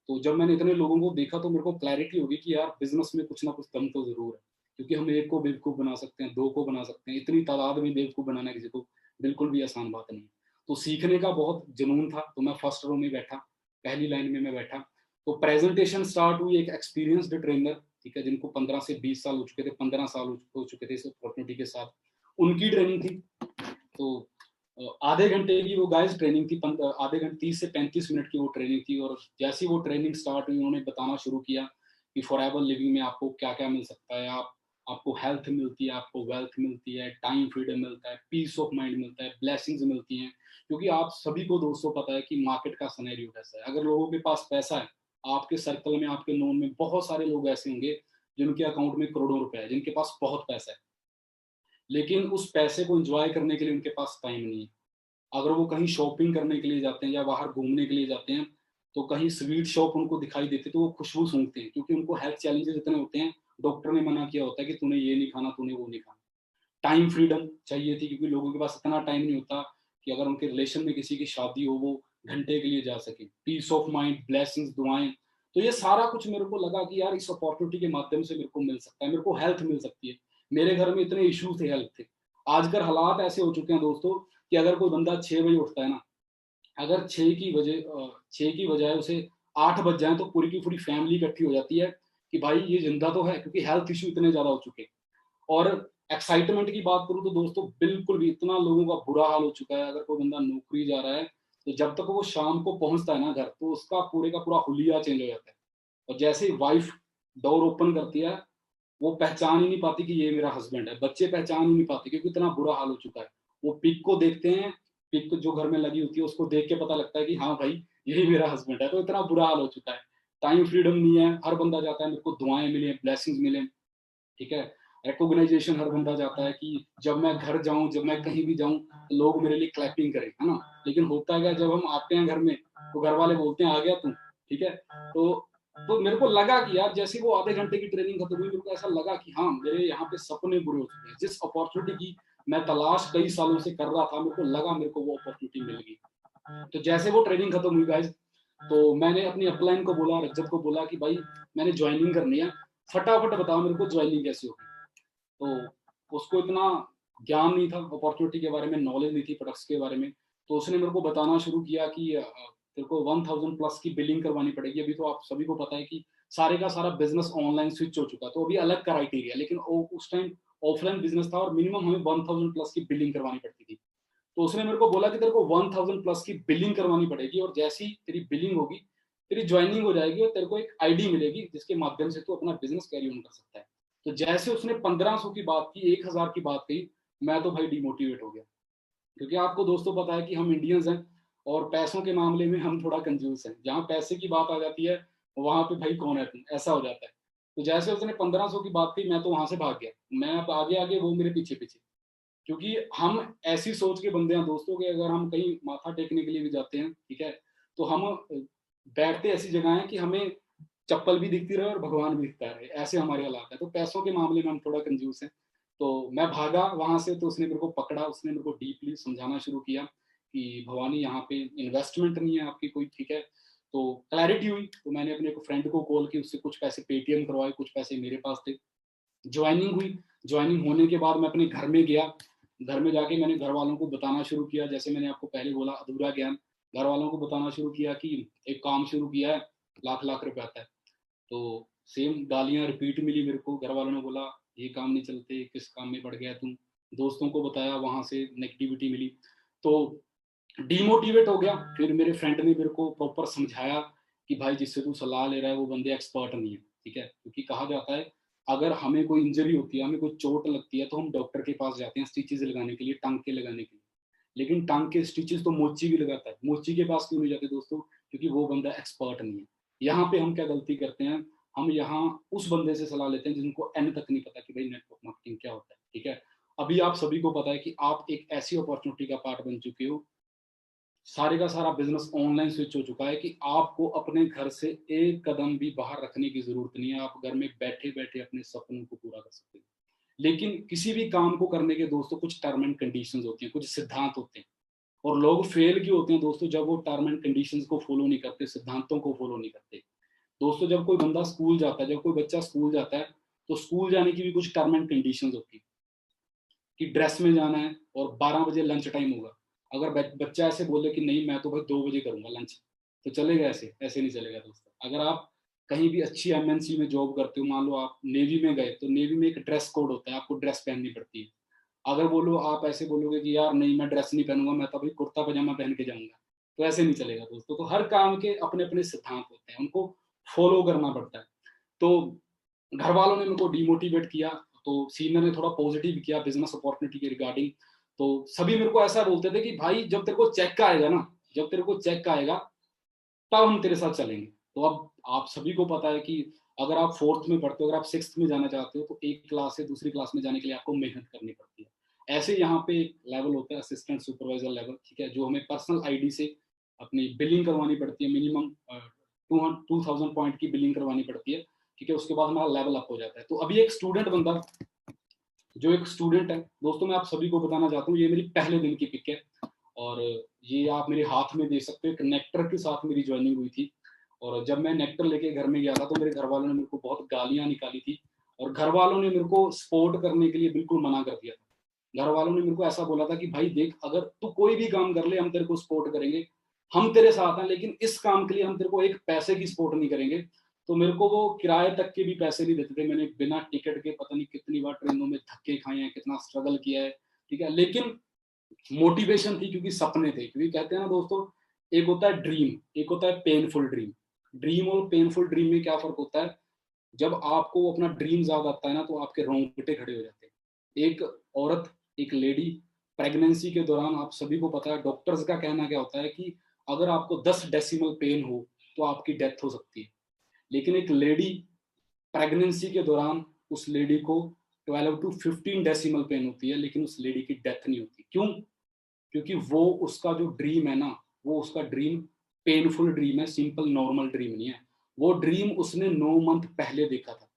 तो जब मैंने इतने लोगों को देखा तो मेरे को क्लैरिटी होगी कि यार बिजनेस में कुछ ना कुछ दम तो जरूर है, क्योंकि हम एक को बेवकूफ बना सकते हैं, दो को बना सकते हैं, इतनी तादाद में बेवकूफ बनाना किसी को बिल्कुल भी आसान बात नहीं है। तो सीखने का बहुत जुनून था, तो मैं फर्स्ट रो में बैठा, पहली लाइन में मैं बैठा। तो प्रेजेंटेशन स्टार्ट हुई, एक एक्सपीरियंस्ड ट्रेनर, ठीक है, जिनको 15 से 20 साल हो चुके थे, 15 साल हो चुके थे इस अपॉर्चुनिटी के साथ, उनकी ट्रेनिंग थी। तो आधे घंटे की वो गाइस ट्रेनिंग थी, आधे घंटे 30 से 35 मिनट की वो ट्रेनिंग थी। और जैसी वो ट्रेनिंग स्टार्ट हुई उन्होंने बताना शुरू किया कि फॉरएवर लिविंग में आपको क्या क्या मिल सकता है। आपको हेल्थ मिलती है, आपको वेल्थ मिलती है, टाइम फ्रीडम मिलता है, पीस ऑफ माइंड मिलता है, ब्लेसिंग्स मिलती हैं। क्योंकि आप सभी को दोस्तों पता है कि मार्केट का सिनेरियो कैसा है। अगर लोगों के पास पैसा है, आपके सर्कल में, आपके नोन में बहुत सारे लोग ऐसे होंगे जिनके अकाउंट में करोड़ों रुपए है, जिनके पास बहुत पैसा है, लेकिन उस पैसे को एंजॉय करने के लिए उनके पास टाइम नहीं है। अगर वो कहीं शॉपिंग करने के लिए जाते हैं या बाहर घूमने के लिए जाते हैं, तो कहीं स्वीट शॉप उनको दिखाई देती है तो वो खुशबू सूंघते हैं, क्योंकि उनको हेल्थ चैलेंजेस इतने होते हैं, डॉक्टर ने मना किया होता है कि तूने ये नहीं खाना, तूने वो नहीं खाना। टाइम फ्रीडम चाहिए थी, क्योंकि लोगों के पास इतना टाइम नहीं होता कि अगर उनके रिलेशन में किसी की शादी हो वो घंटे के लिए जा सके। पीस ऑफ माइंड, ब्लेसिंग्स, दुआएं। तो ये सारा कुछ मेरे को लगा कि यार इस अपॉर्चुनिटी के माध्यम से मेरे को मिल सकता है, मेरे को हेल्थ मिल सकती है। मेरे घर में इतने इश्यू थे हेल्थ थे। आजकल हालात ऐसे हो चुके हैं दोस्तों कि अगर कोई बंदा 6 बजे उठता है ना, अगर 6 की बजाय उसे 8 बज जाए तो पूरी की पूरी फैमिली इकट्ठी हो जाती है कि भाई ये जिंदा तो है, क्योंकि हेल्थ इश्यू इतने ज्यादा हो चुके हैं। और एक्साइटमेंट की बात करूं तो दोस्तों बिल्कुल भी, इतना लोगों का बुरा हाल हो चुका है। अगर कोई बंदा नौकरी जा रहा है तो जब तक वो शाम को पहुंचता है ना घर, तो उसका पूरे का पूरा हुलिया चेंज हो जाता है। और जैसे ही वाइफ डोर ओपन करती है, वो पहचान ही नहीं पाती कि ये मेरा हस्बैंड है, बच्चे पहचान ही नहीं पाते, क्योंकि इतना बुरा हाल हो चुका है। वो पिक को देखते हैं, पिक जो घर में लगी होती है उसको देख के पता लगता है कि हाँ भाई यही मेरा हस्बैंड है। तो इतना बुरा हाल हो चुका है, टाइम फ्रीडम नहीं है। हर बंदा चाहता है मेरे को दुआएं मिले, ब्लेसिंग्स मिले, ठीक है, रिकॉग्नाइजेशन। हर बंदा चाहता है कि जब मैं घर जाऊं, जब मैं कहीं भी जाऊं, तो लोग मेरे लिए क्लैपिंग करें, है ना। लेकिन होता क्या, जब हम आते हैं घर में तो घर वाले बोलते हैं आ गया तू, ठीक है। तो मेरे को लगा कि यार जैसे वो आधे घंटे की ट्रेनिंग खत्म हुई, मेरे को ऐसा लगा कि हाँ मेरे यहाँ पे सपने पूरे हो चुके हैं। जिस अपॉर्चुनिटी की मैं तलाश कई सालों से कर रहा था, मेरे को लगा मेरे को वो अपॉर्चुनिटी मिल गई। तो जैसे वो ट्रेनिंग खत्म हुई गाइस, तो मैंने अपनी अपलाइन को बोला, रज्जत को बोला कि भाई मैंने ज्वाइनिंग करनी है, फटाफट बताओ मेरे को ज्वाइनिंग कैसे होगी। तो उसको इतना ज्ञान नहीं था अपॉर्चुनिटी के बारे में, नॉलेज नहीं थी प्रोडक्ट्स के बारे में। तो उसने मेरे को बताना शुरू किया कि तेरे को 1000 प्लस की बिलिंग करवानी पड़ेगी। अभी तो आप सभी को पता है कि सारे का सारा बिजनेस ऑनलाइन स्विच हो चुका है, तो अभी अलग क्राइटेरिया, लेकिन उस टाइम ऑफलाइन बिजनेस था और मिनिमम हमें 1000 प्लस की बिलिंग करवानी पड़ती थी। तो उसने मेरे को बोला कि तेरे को 1000 प्लस की बिलिंग करवानी पड़ेगी, और जैसी तेरी बिलिंग होगी तेरी ज्वाइनिंग हो जाएगी और तेरे को एक आईडी मिलेगी जिसके माध्यम से तू अपना बिजनेस कैरी ऑन कर सकता है। तो जैसे उसने 1500 की बात की, 1000 की बात कही, मैं तो भाई डिमोटिवेट हो गया। क्योंकि आपको दोस्तों पता है कि हम इंडियंस हैं और पैसों के मामले में हम थोड़ा कंजूस हैं। जहां पैसे की बात आ जाती है वहां पे भाई कौन है तुम, ऐसा हो जाता है। तो जैसे उसने 1500 की बात की, मैं तो वहां से भाग गया। मैं अब आगे आगे, वो मेरे पीछे पीछे। क्योंकि हम ऐसी सोच के बंदे हैं दोस्तों कि अगर हम कहीं माथा टेकने के लिए भी जाते हैं, ठीक है, तो हम बैठते ऐसी जगह है कि हमें चप्पल भी दिखती रहे और भगवान भी दिखता रहे, ऐसे हमारे हालात है। तो पैसों के मामले में हम थोड़ा कंजूस हैं। तो मैं भागा वहाँ से, तो उसने मेरे को पकड़ा, उसने मेरे को डीपली समझाना शुरू किया कि भवानी यहाँ पे इन्वेस्टमेंट नहीं है आपकी कोई, ठीक है। तो क्लैरिटी हुई, तो मैंने अपने एक फ्रेंड को कॉल की, उससे कुछ पैसे पेटीएम करवाए, कुछ पैसे मेरे पास थे। ज्वाइनिंग हुई, ज्वाइनिंग होने के बाद मैं अपने घर में गया, घर में जाके मैंने घर वालों को बताना शुरू किया, जैसे मैंने आपको पहले बोला अधूरा ज्ञान, घर वालों को बताना शुरू किया कि एक काम शुरू किया है, लाख लाख रुपए आता है। तो सेम गालियां रिपीट मिली मेरे को, घर वालों ने बोला ये काम नहीं चलते, किस काम में पड़ गया तुम, दोस्तों को बताया, वहां से नेगेटिविटी मिली, तो डीमोटिवेट हो गया। फिर मेरे फ्रेंड ने मेरे को प्रॉपर समझाया कि भाई जिससे तू सलाह ले रहा है वो बंदे एक्सपर्ट नहीं है, ठीक है, क्योंकि कहा जाता है अगर हमें कोई इंजरी होती है, हमें कोई चोट लगती है, तो हम डॉक्टर के पास जाते हैं स्टिचेस लगाने के लिए, टांके लगाने के लिए, लेकिन टांग के स्टिचेस तो मोची भी लगाता है, मोची के पास क्यों नहीं जाते दोस्तों, क्योंकि वो बंदा एक्सपर्ट नहीं है। यहाँ पे हम क्या गलती करते हैं, हम यहाँ उस बंदे से सलाह लेते हैं जिनको एन तक नहीं पता कि भाई नेटवर्क मार्केटिंग क्या होता है, ठीक है। अभी आप सभी को पता है कि आप एक ऐसी अपॉर्चुनिटी का पार्ट बन चुके हो, सारे का सारा बिजनेस ऑनलाइन स्विच हो चुका है कि आपको अपने घर से एक कदम भी बाहर रखने की जरूरत नहीं है, आप घर में बैठे बैठे अपने सपनों को पूरा कर सकते हैं। लेकिन किसी भी काम को करने के दोस्तों कुछ टर्म एंड कंडीशंस होती हैं, कुछ सिद्धांत होते हैं, और लोग फेल क्यों होते हैं दोस्तों, जब वो टर्म एंड कंडीशंस को फॉलो नहीं करते, सिद्धांतों को फॉलो नहीं करते। दोस्तों जब कोई बंदा स्कूल जाता है, जब कोई बच्चा स्कूल जाता है, तो स्कूल जाने की भी कुछ टर्म एंड कंडीशंस होती है कि ड्रेस में जाना है और 12 बजे लंच टाइम होगा। अगर बच्चा ऐसे बोले कि नहीं मैं तो भाई 2 बजे करूंगा लंच, तो चलेगा? ऐसे ऐसे नहीं चलेगा दोस्तों। अगर आप कहीं भी अच्छी एमएनसी में जॉब करते हो, मान लो आप नेवी में गए, तो नेवी में एक ड्रेस कोड होता है, आपको ड्रेस पहननी पड़ती है। अगर बोलो आप ऐसे बोलोगे कि यार नहीं मैं ड्रेस नहीं पहनूंगा, मैं तो भाई कुर्ता पजामा पहन के जाऊंगा, तो ऐसे नहीं चलेगा दोस्तों। तो हर काम के अपने अपने सिद्धांत होते हैं, उनको फॉलो करना पड़ता है। तो घर वालों ने मेरे को डिमोटिवेट किया, तो सीनियर ने थोड़ा पॉजिटिव किया बिजनेस अपॉर्चुनिटी के रिगार्डिंग। तो सभी मेरे को ऐसा बोलते थे कि भाई जब तेरे को चेक आएगा ना, जब तेरे को चेक आएगा तब हम तेरे साथ चलेंगे। तो अब आप सभी को पता है कि अगर आप फोर्थ में पढ़ते हो, अगर आप सिक्स में जाना चाहते हो, तो एक क्लास से दूसरी क्लास में जाने के लिए आपको मेहनत करनी पड़ती है। ऐसे यहाँ पे एक लेवल होता है असिस्टेंट सुपरवाइजर लेवल, ठीक है, जो हमें पर्सनल आईडी से अपनी बिलिंग करवानी पड़ती है, मिनिमम 2000 पॉइंट की बिलिंग करवानी पड़ती है, ठीक है, उसके बाद हमारा लेवल अप हो जाता है। तो अभी एक स्टूडेंट बंदा, जो एक स्टूडेंट है दोस्तों, मैं आप सभी को बताना चाहता हूँ, ये मेरी पहले दिन की पिक है, और ये आप मेरे हाथ में देख सकते हो, एक नेक्टर के साथ मेरी ज्वाइनिंग हुई थी। और जब मैं नेक्टर लेके घर में गया था, तो मेरे घर वालों ने मेरे को बहुत गालियां निकाली थी, और घर वालों ने मेरे को सपोर्ट करने के लिए बिल्कुल मना कर दिया था। घर वालों ने मेरे को ऐसा बोला था कि भाई देख, अगर तू कोई भी काम कर ले हम तेरे को सपोर्ट करेंगे, हम तेरे साथ हैं, लेकिन इस काम के लिए हम तेरे को एक पैसे की सपोर्ट नहीं करेंगे। तो मेरे को वो किराए तक के भी पैसे नहीं देते थे, मैंने बिना टिकट के पता नहीं कितनी बार ट्रेनों में धक्के खाए हैं, कितना स्ट्रगल किया है, ठीक है, लेकिन मोटिवेशन थी, क्योंकि सपने थे। क्योंकि कहते हैं ना दोस्तों, एक होता है ड्रीम, एक होता है पेनफुल ड्रीम। ड्रीम और पेनफुल ड्रीम में क्या फर्क होता है? जब आपको अपना ड्रीम याद आता है ना, तो आपके रोंगटे खड़े हो जाते हैं। एक औरत, एक लेडी प्रेगनेंसी के दौरान, आप सभी को पता है डॉक्टर्स का कहना क्या होता है कि अगर आपको 10 डेसिमल पेन हो तो आपकी डेथ हो सकती है। लेकिन एक लेडी प्रेगनेंसी के दौरान, उस लेडी को 12 to 15 डेसिमल पेन होती है, लेकिन उस लेडी की डेथ नहीं होती। क्यों? क्योंकि वो उसका जो ड्रीम है ना, वो उसका ड्रीम पेनफुल ड्रीम है, सिंपल नॉर्मल ड्रीम नहीं है। वो ड्रीम उसने 9 मंथ पहले देखा था।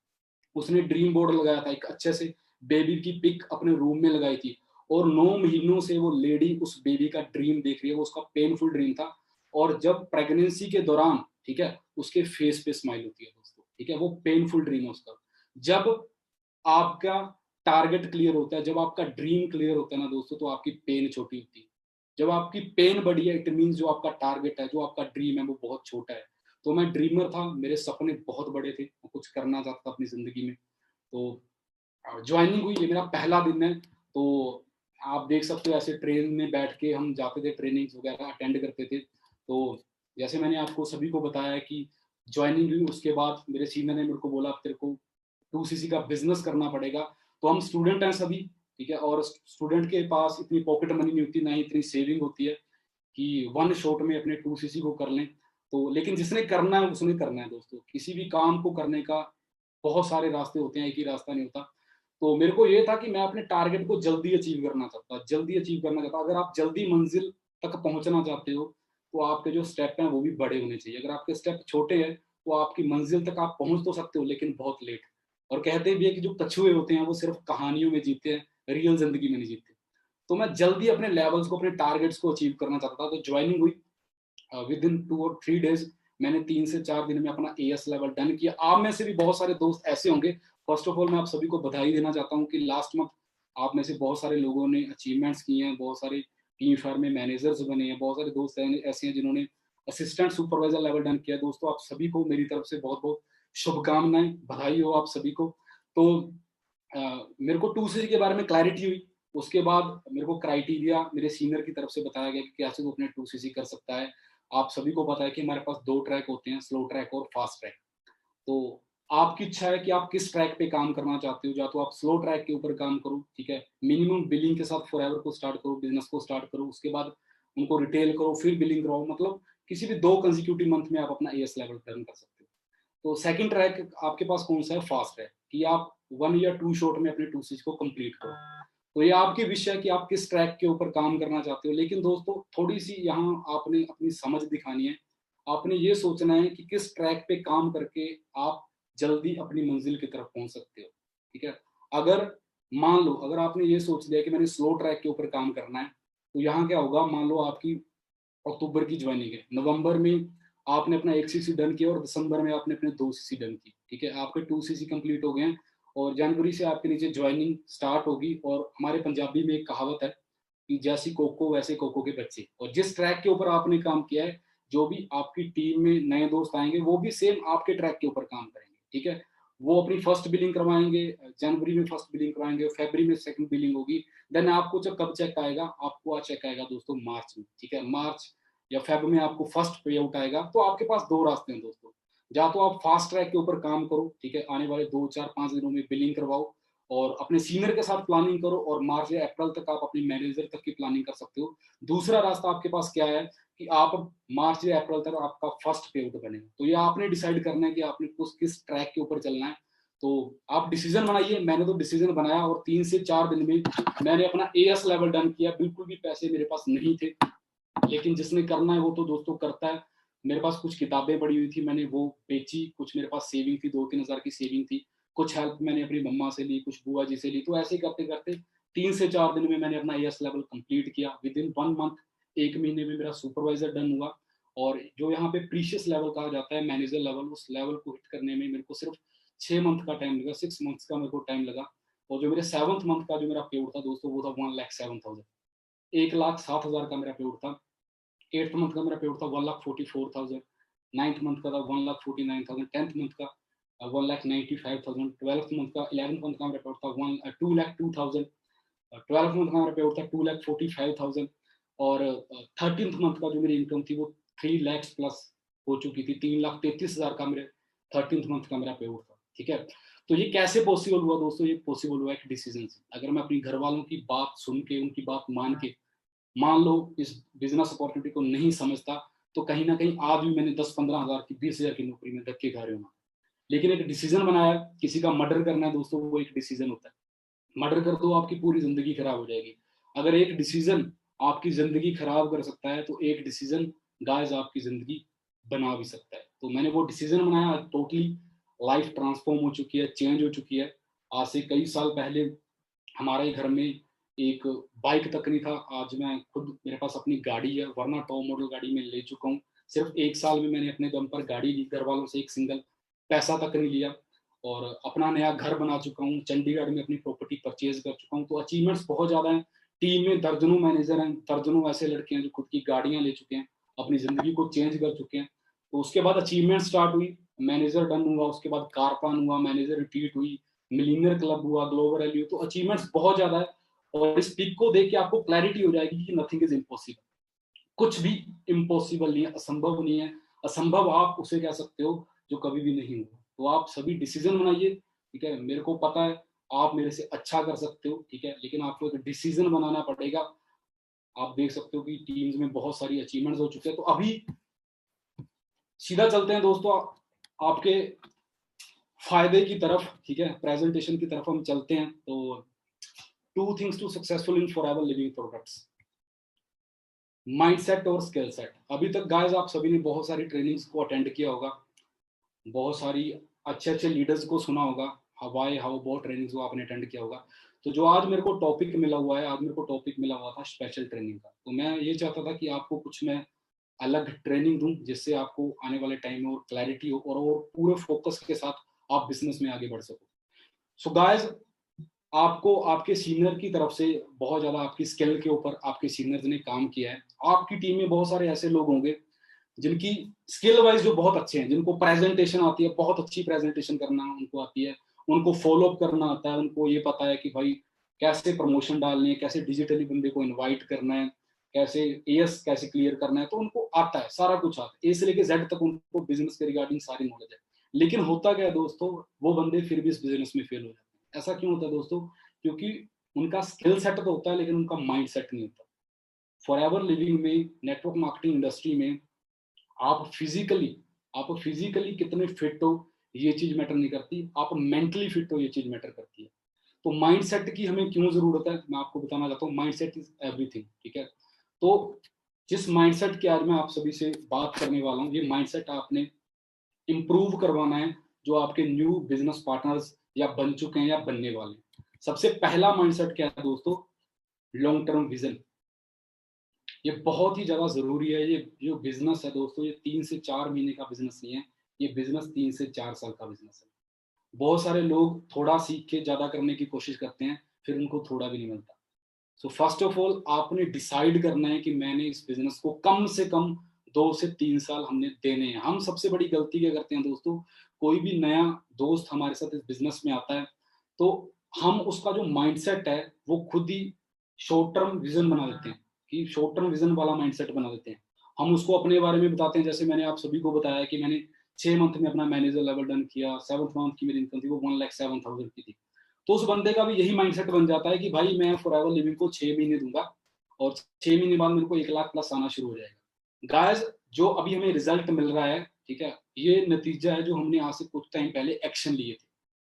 उसने ड्रीम बोर्ड लगाया था, एक अच्छे से बेबी की पिक अपने रूम में लगाई थी, और 9 महीनों से वो लेडी उस बेबी का ड्रीम देख रही है, वो उसका पेनफुल ड्रीम था। और जब प्रेगनेंसी के दौरान, ठीक है, उसके फेस पे स्माइल होती है दोस्तों, ठीक है, वो पेनफुल ड्रीम है उसका। जब आपका टारगेट क्लियर होता है, जब आपका ड्रीम क्लियर होता है ना दोस्तों, तो आपकी पेन छोटी होती है। जब आपकी पेन बड़ी है, इट मीन जो आपका टारगेट है, जो आपका ड्रीम है, वो बहुत छोटा है। तो मैं ड्रीमर था, मेरे सपने बहुत बड़े थे, मैं कुछ करना चाहता था अपनी जिंदगी में। तो ज्वाइनिंग हुई, ये मेरा पहला दिन है। तो आप देख सकते हो, ऐसे ट्रेन में बैठ के हम जाते थे, ट्रेनिंग वगैरह अटेंड करते थे। तो जैसे मैंने आपको सभी को बताया कि ज्वाइनिंग हुई, उसके बाद मेरे सीनियर ने मेरे को बोला तेरे को 2cc का बिजनेस करना पड़ेगा। तो हम स्टूडेंट हैं सभी, ठीक है, और स्टूडेंट के पास इतनी पॉकेट मनी नहीं होती, ना ही इतनी सेविंग होती है कि वन शॉट में अपने 2cc को कर लें। तो लेकिन जिसने करना है उसने करना है दोस्तों, किसी भी काम को करने का बहुत सारे रास्ते होते हैं, एक ही रास्ता नहीं होता। तो मेरे को ये था कि मैं अपने टारगेट को जल्दी अचीव करना चाहता, जल्दी अचीव करना चाहता। अगर आप जल्दी मंजिल तक पहुंचना चाहते हो, तो आपके जो स्टेप हैं वो भी बड़े होने चाहिए। अगर आपके स्टेप छोटे हैं, तो आपकी मंजिल तक आप पहुंच तो सकते हो, लेकिन बहुत लेट। और कहते भी है कि जो कछुए होते हैं वो सिर्फ कहानियों में जीते हैं, रियल जिंदगी में नहीं जीते। तो मैं जल्दी अपने लेवल्स को, अपने टारगेट्स को अचीव करना चाहता था, तो ज्वाइनिंग हुई। विद इन 2 और 3 डेज मैंने 3 से 4 दिन में अपना एएस लेवल डन किया। आप में से भी बहुत सारे दोस्त ऐसे होंगे। फर्स्ट ऑफ ऑल मैं आप सभी को बधाई देना चाहता हूँ कि लास्ट मंथ आप में से बहुत सारे लोगों ने अचीवमेंट्स किए हैं, बहुत सारे टीम फायर में मैनेजर्स बने हैं, बहुत सारे दोस्त ऐसे हैं जिन्होंने असिस्टेंट सुपरवाइजर लेवल डन किया। दोस्तों आप सभी को मेरी तरफ से बहुत बहुत शुभकामनाएं, बधाई हो आप सभी को। तो मेरे को 2CC के बारे में क्लैरिटी हुई। उसके बाद मेरे को क्राइटेरिया मेरे सीनियर की तरफ से बताया गया कि कैसे वो अपने 2CC कर सकता है। आप सभी को पता है कि हमारे पास 2 ट्रैक होते हैं, स्लो ट्रैक और फास्ट ट्रैक। तो आपकी इच्छा है कि आप किस ट्रैक पे काम करना चाहते हो। या तो आप स्लो ट्रैक के ऊपर काम करो, ठीक है, मिनिमम बिलिंग के साथ फॉरएवर को स्टार्ट करो, बिजनेस को स्टार्ट करो, उसके बाद उनको रिटेल करो, फिर बिलिंग कराओ। मतलब किसी भी 2 कंसेक्यूटिव मंथ में आप अपना एएस लेवल टर्न कर सकते हो। तो सेकंड ट्रैक आपके पास कौन सा है? फास्ट ट्रैक, कि आप 1 या 2 शॉट में अपने 2CC को कंप्लीट करो। तो ये आपकी विषय है कि आप किस ट्रैक के ऊपर काम करना चाहते हो। लेकिन दोस्तों थोड़ी सी यहाँ आपने अपनी समझ दिखानी है। आपने ये सोचना है कि किस ट्रैक पे काम करके आप जल्दी अपनी मंजिल की तरफ पहुंच सकते हो, ठीक है। अगर मान लो अगर आपने ये सोच लिया कि मैंने स्लो ट्रैक के ऊपर काम करना है, तो यहाँ क्या होगा, मान लो आपकी अक्टूबर की ज्वाइनिंग है, नवंबर में आपने अपना 1CC डन किया और दिसंबर में आपने अपने 2CC डन की, ठीक है, आपके 2CC कंप्लीट हो गए हैं। और जनवरी से आपके नीचे ज्वाइनिंग स्टार्ट होगी। और हमारे पंजाबी में एक कहावत है कि जैसी कोको वैसे कोको के बच्चे। और जिस ट्रैक के ऊपर आपने काम किया है, जो भी आपकी टीम में नए दोस्त आएंगे वो भी सेम आपके ट्रैक के ऊपर काम करेंगे, ठीक है। वो अपनी फर्स्ट बिलिंग करवाएंगे, जनवरी में फर्स्ट बिलिंग करवाएंगे, फरवरी में सेकंड बिलिंग होगी। देन आपको जब कब चेक आएगा, आपको आज चेक आएगा दोस्तों मार्च में, ठीक है, मार्च या फेब में आपको फर्स्ट पे आउट आएगा। तो आपके पास 2 रास्ते हैं दोस्तों। या तो आप फास्ट ट्रैक के ऊपर काम करो, ठीक है, आने वाले 2 4 5 दिनों में बिलिंग करवाओ और अपने सीनियर के साथ प्लानिंग करो, और मार्च या अप्रैल तक आप अपने मैनेजर तक की प्लानिंग कर सकते हो। दूसरा रास्ता आपके पास क्या है कि आप मार्च या अप्रैल तक आपका फर्स्ट पे आउट बनेगा। तो ये आपने डिसाइड करना है कि आपने किस ट्रैक के ऊपर चलना है। तो आप डिसीजन बनाइए। मैंने तो डिसीजन बनाया और 3 से 4 दिन में मैंने अपना एएस लेवल डन किया। बिल्कुल भी पैसे मेरे पास नहीं थे, लेकिन जिसने करना है वो तो दोस्तों करता है। मेरे पास कुछ किताबें पड़ी हुई थी, मैंने वो बेची। कुछ मेरे पास सेविंग थी, 2-3 हज़ार की सेविंग थी। कुछ हेल्प मैंने अपनी मम्मा से ली, कुछ बुआ जी से ली। तो ऐसे करते करते 3 से 4 दिन में मैंने अपना एएस लेवल कंप्लीट किया। विद इन 1 मंथ, 1 महीने में मेरा सुपरवाइजर डन हुआ। और जो यहाँ पे प्रीशियस लेवल कहा जाता है, मैनेजर लेवल, उस लेवल को हिट करने में मेरे को सिर्फ 6 मंथ का टाइम लगा, 6 मंथ्स का मेरे को टाइम लगा। और जो मेरे 7th मंथ का जो मेरा पे आउट था दोस्तों, वो था 1,07,000, 1,07,000 का मेरा पे आउट था। 8th मंथ का मेरा पे आउट था 1,44,000, 9th मंथ का था 1,49,000, 10th मंथ का 1,95,000, 12th मंथ का 11th मंथ का मेरा पे आउट था 2,02,000, 12th मंथ का मेरा पे आउट था 2,45,000। और 13th मंथ का जो मेरी इनकम थी वो 3 लाख प्लस हो चुकी थी। 3,33,000 का मेरे 13th मंथ का मेरा पे आउट था, ठीक है। तो ये कैसे पॉसिबल हुआ दोस्तों? ये पॉसिबल हुआ एक डिसीजन से। अगर मैं अपनी घर वालों की बात सुन के, उनकी बात मान के, मान लो इस बिजनेस अपॉर्चुनिटी को नहीं समझता, तो कहीं ना कहीं आज भी मैंने 10-15 हज़ार की, 20 हज़ार की नौकरी में धक्के खा रहे हूँ। लेकिन एक डिसीजन बनाया, किसी का मर्डर करना है दोस्तों, वो एक डिसीजन होता है। मर्डर कर दो, आपकी पूरी जिंदगी खराब हो जाएगी। अगर एक डिसीजन आपकी जिंदगी खराब कर सकता है, तो एक डिसीजन गाइस आपकी जिंदगी बना भी सकता है। तो मैंने वो डिसीजन बनाया, टोटली लाइफ ट्रांसफॉर्म हो चुकी है, चेंज हो चुकी है। आज से कई साल पहले हमारे घर में एक बाइक तक नहीं था। आज मैं खुद, मेरे पास अपनी गाड़ी है, वरना टॉप मॉडल गाड़ी में ले चुका हूँ। सिर्फ 1 साल में मैंने अपने दम पर गाड़ी ली, घर वालों से एक सिंगल पैसा तक नहीं लिया। और अपना नया घर बना चुका हूँ, चंडीगढ़ में अपनी प्रॉपर्टी परचेज कर चुका हूँ। तो अचीवमेंट्स बहुत ज्यादा हैं। टीम में दर्जनों मैनेजर हैं, दर्जनों ऐसे लड़के हैं जो खुद की गाड़ियां ले चुके हैं, अपनी जिंदगी को चेंज कर चुके हैं। तो उसके बाद अचीवमेंट स्टार्ट हुई, मैनेजर डन हुआ, उसके बाद कारपान हुआ, मैनेजर रिट्रीट हुई, मिलीनियर क्लब हुआ, ग्लोबल एलयू। तो अचीवमेंट्स बहुत ज्यादा है। और इस पिक को देख के आपको क्लैरिटी हो जाएगी कि नथिंग इज इम्पॉसिबल। कुछ भी इम्पॉसिबल नहीं है, असंभव नहीं है। असंभव आप उसे कह सकते हो जो कभी भी नहीं हुआ। तो आप सभी डिसीजन बनाइए, ठीक है। मेरे को पता है आप मेरे से अच्छा कर सकते हो, ठीक है, लेकिन आपको एक डिसीजन बनाना पड़ेगा। आप देख सकते हो कि टीम्स में बहुत सारी अचीवमेंट्स हो चुके हैं। तो अभी सीधा चलते हैं दोस्तों आपके फायदे की तरफ, ठीक है, प्रेजेंटेशन की तरफ हम चलते हैं। तो 2 things to successful in Forever Living products, mindset और स्किल सेट। अभी तक गाइस आप सभी ने बहुत सारी ट्रेनिंग्स को अटेंड किया होगा, बहुत सारी अच्छे अच्छे लीडर्स को सुना होगा। वाई हाउ अबाउट ट्रेनिंग वो आपने अटेंड किया होगा। तो जो आज मेरे को टॉपिक मिला हुआ है, आज मेरे को टॉपिक मिला हुआ था स्पेशल ट्रेनिंग का। तो मैं ये चाहता था कि आपको कुछ मैं अलग ट्रेनिंग दूं, जिससे आपको आने वाले टाइम में और क्लैरिटी हो और पूरे फोकस के साथ आप बिजनेस में आगे बढ़ सको। सो गाइस, आपको आपके सीनियर की तरफ से बहुत ज्यादा आपकी स्किल के ऊपर आपके सीनियर्स ने काम किया है। आपकी टीम में बहुत सारे ऐसे लोग होंगे जिनकी स्किल वाइज जो बहुत अच्छे हैं, जिनको प्रेजेंटेशन आती है, बहुत अच्छी प्रेजेंटेशन करना उनको आती है, उनको फॉलो अप करना आता है, उनको ये पता है कि भाई कैसे प्रमोशन डालनी है, कैसे डिजिटली बंदे को इनवाइट करना है, कैसे एएस कैसे क्लियर करना है, तो उनको आता है, सारा कुछ आता है, ए से लेके जेड तक उनको बिजनेस के रिगार्डिंग सारी नॉलेज है। लेकिन होता क्या है दोस्तों, वो बंदे फिर भी इस बिजनेस में फेल हो जाते हैं। ऐसा क्यों होता है दोस्तों? क्योंकि उनका स्किल सेट तो होता है लेकिन उनका माइंड सेट नहीं होता। फॉर एवर लिविंग में, नेटवर्क मार्केटिंग इंडस्ट्री में, आप फिजिकली कितने फिट हो ये चीज मैटर नहीं करती, आप मेंटली फिट हो ये चीज मैटर करती है। तो माइंडसेट की हमें क्यों जरूरत है, मैं आपको बताना चाहता हूँ। माइंडसेट इज एवरीथिंग, ठीक है। तो जिस माइंडसेट की आज मैं आप सभी से बात करने वाला हूँ, ये माइंडसेट आपने इंप्रूव करवाना है, जो आपके न्यू बिजनेस पार्टनर्स या बन चुके हैं या बनने वाले हैं। सबसे पहला माइंडसेट क्या है दोस्तों? Long term vision. ये बहुत ही ज्यादा जरूरी है। ये जो बिजनेस है दोस्तों, ये 3 से 4 महीने का बिजनेस नहीं है, ये बिजनेस 3 से 4 साल का बिजनेस है। बहुत सारे लोग थोड़ा सीख के ज्यादा करने की कोशिश करते हैं, फिर उनको थोड़ा भी नहीं मिलता। सो फर्स्ट ऑफ ऑल आपने डिसाइड करना है कि मैंने इस बिजनेस को कम से कम 2 से 3 साल हमने देने हैं। हम सबसे बड़ी गलती क्या करते हैं दोस्तों, कोई भी नया दोस्त हमारे साथ इस बिजनेस में आता है तो हम उसका जो माइंडसेट है वो खुद ही शॉर्ट टर्म विजन बना देते हैं, कि शॉर्ट टर्म विजन वाला माइंडसेट बना देते हैं। हम उसको अपने बारे में बताते हैं, जैसे मैंने आप सभी को बताया कि मैंने 6 मंथ में अपना मैनेजर लेवल डन किया, 7th मंथ की मेरी इनकम थी वो 1,07,000 की थी। तो उस बंदे का भी यही माइंडसेट बन जाता है कि भाई मैं फॉर एवर लिविंग को 6 महीने दूंगा और 6 महीने बाद मेरे को 1 लाख प्लस आना शुरू हो जाएगा। गाइस, जो अभी हमें रिजल्ट मिल रहा है, ठीक है, ये नतीजा है जो हमने आज से कुछ टाइम पहले एक्शन लिए थे।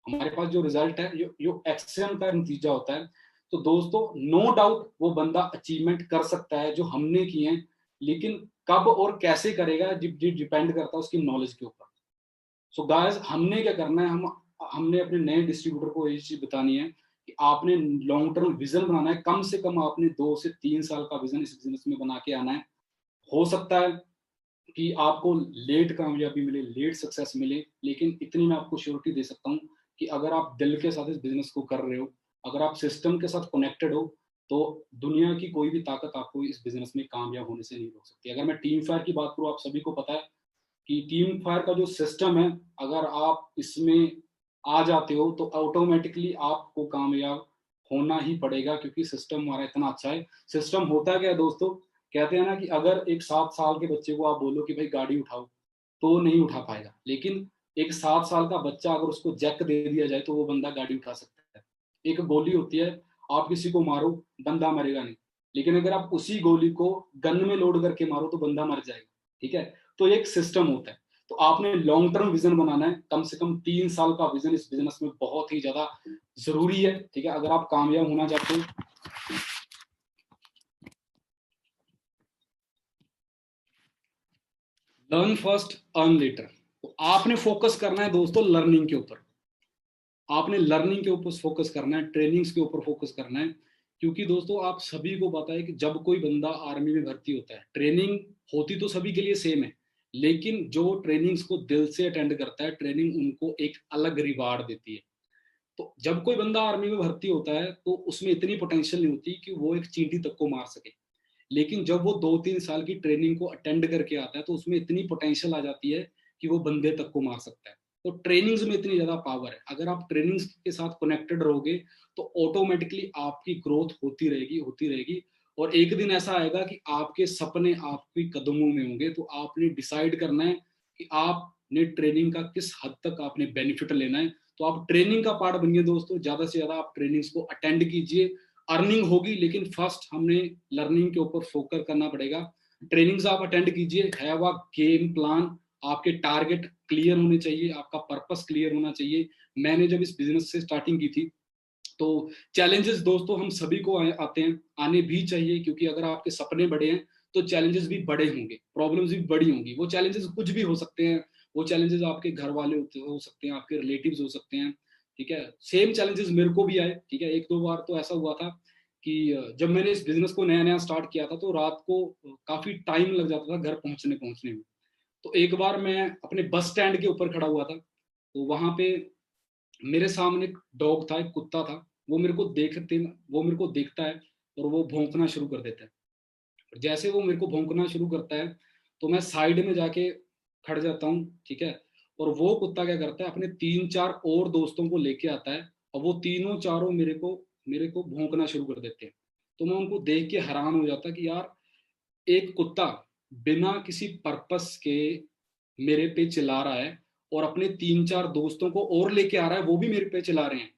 हमारे पास जो रिजल्ट है, जो एक्शन का नतीजा होता है। तो दोस्तों, नो डाउट वो बंदा अचीवमेंट कर सकता है जो हमने किए हैं, लेकिन कब और कैसे करेगा डिपेंड करता है उसकी नॉलेज के ऊपर। सो गाइस, हमने क्या करना है, हमने अपने नए डिस्ट्रीब्यूटर को ये चीज बतानी है कि आपने लॉन्ग टर्म विजन बनाना है। कम से कम आपने 2 से 3 साल का विजन इस बिजनेस में बना के आना है। हो सकता है कि आपको लेट कामयाबी मिले, लेट सक्सेस मिले, लेकिन इतनी मैं आपको श्योरिटी दे सकता हूँ कि अगर आप दिल के साथ इस बिजनेस को कर रहे हो, अगर आप सिस्टम के साथ कनेक्टेड हो, तो दुनिया की कोई भी ताकत आपको इस बिजनेस में कामयाब होने से नहीं रोक सकती। अगर मैं टीम फायर की बात करूँ, आप सभी को पता है कि टीम फायर का जो सिस्टम है, अगर आप इसमें आ जाते हो तो ऑटोमेटिकली आपको कामयाब होना ही पड़ेगा, क्योंकि सिस्टम हमारा इतना अच्छा है। सिस्टम होता क्या है दोस्तों, कहते हैं ना कि अगर एक 7 साल के बच्चे को आप बोलो कि भाई गाड़ी उठाओ, तो वो नहीं उठा पाएगा। लेकिन एक 7 साल का बच्चा अगर उसको जैक दे दिया जाए तो वो बंदा गाड़ी उठा सकता है। एक गोली होती है, आप किसी को मारो, बंदा मरेगा नहीं, लेकिन अगर आप उसी गोली को गन में लोड करके मारो तो बंदा मर जाएगा, ठीक है। तो एक सिस्टम होता है। तो आपने लॉन्ग टर्म विजन बनाना है, कम से कम 3 साल का विजन इस बिजनेस में बहुत ही ज्यादा जरूरी है, ठीक है, अगर आप कामयाब होना चाहते हो। Learn first, earn later. तो आपने फोकस करना है दोस्तों लर्निंग के ऊपर। आपने लर्निंग के ऊपर फोकस करना है, ट्रेनिंग्स के ऊपर फोकस करना है। क्योंकि दोस्तों आप सभी को पता है कि जब कोई बंदा आर्मी में भर्ती होता है, ट्रेनिंग होती तो सभी के लिए सेम है, लेकिन जो ट्रेनिंग्स को दिल से अटेंड करता है, ट्रेनिंग उनको एक अलग रिवार्ड देती है। तो जब कोई बंदा आर्मी में भर्ती होता है तो उसमें इतनी पोटेंशियल नहीं होती कि वो एक चींटी तक को मार सके। लेकिन जब वो 2-3 साल की ट्रेनिंग को अटेंड करके आता है तो उसमें इतनी पोटेंशियल आ जाती है कि वो बंदे तक को मार सकता है। तो ट्रेनिंग्स में इतनी ज्यादा पावर है। अगर आप ट्रेनिंग्स के साथ कनेक्टेड रहोगे तो ऑटोमेटिकली आपकी ग्रोथ होती रहेगी, होती रहेगी। और एक दिन ऐसा आएगा कि आपके सपने आपकी कदमों में होंगे। तो आपने डिसाइड करना है कि आपने ट्रेनिंग का किस हद तक आपने बेनिफिट लेना है। तो आप ट्रेनिंग का पार्ट बनिए दोस्तों, ज्यादा से ज्यादा आप ट्रेनिंग्स को अटेंड कीजिए। अर्निंग होगी, लेकिन फर्स्ट हमने लर्निंग के ऊपर फोकस करना पड़ेगा। ट्रेनिंग्स आप अटेंड कीजिए, हैव अ गेम प्लान। आपके टारगेट क्लियर होने चाहिए, आपका पर्पस क्लियर होना चाहिए। मैंने जब इस बिजनेस से स्टार्टिंग की थी तो चैलेंजेस दोस्तों हम सभी को आते हैं, आने भी चाहिए, क्योंकि अगर आपके सपने बड़े हैं तो चैलेंजेस भी बड़े होंगे, प्रॉब्लम्स भी बड़ी होंगी। वो चैलेंजेस कुछ भी हो सकते हैं, वो चैलेंजेस आपके घर वाले हो सकते हैं, आपके रिलेटिव्स हो सकते हैं, ठीक है। सेम चैलेंजेस मेरे को भी आए, ठीक है। एक दो बार तो ऐसा हुआ था कि जब मैंने इस बिजनेस को नया नया स्टार्ट किया था तो रात को काफी टाइम लग जाता था घर पहुंचने पहुंचने में। तो एक बार मैं अपने बस स्टैंड के ऊपर खड़ा हुआ था, तो वहां पे मेरे सामने एक डॉग था, एक कुत्ता था। वो मेरे को देखता है और वो भौंकना शुरू कर देता है। और जैसे वो मेरे को भौंकना शुरू करता है तो मैं साइड में जाके खड़ जाता हूँ, ठीक है। और वो कुत्ता क्या करता है, अपने तीन चार और दोस्तों को लेके आता है और वो तीनों चारों मेरे को भौंकना शुरू कर देते हैं। तो मैं उनको देख के हैरान हो जाता कि यार, एक कुत्ता बिना किसी पर्पस के मेरे पे चिल्ला रहा है और अपने तीन चार दोस्तों को और लेके आ रहा है, वो भी मेरे पे चिल्ला रहे हैं।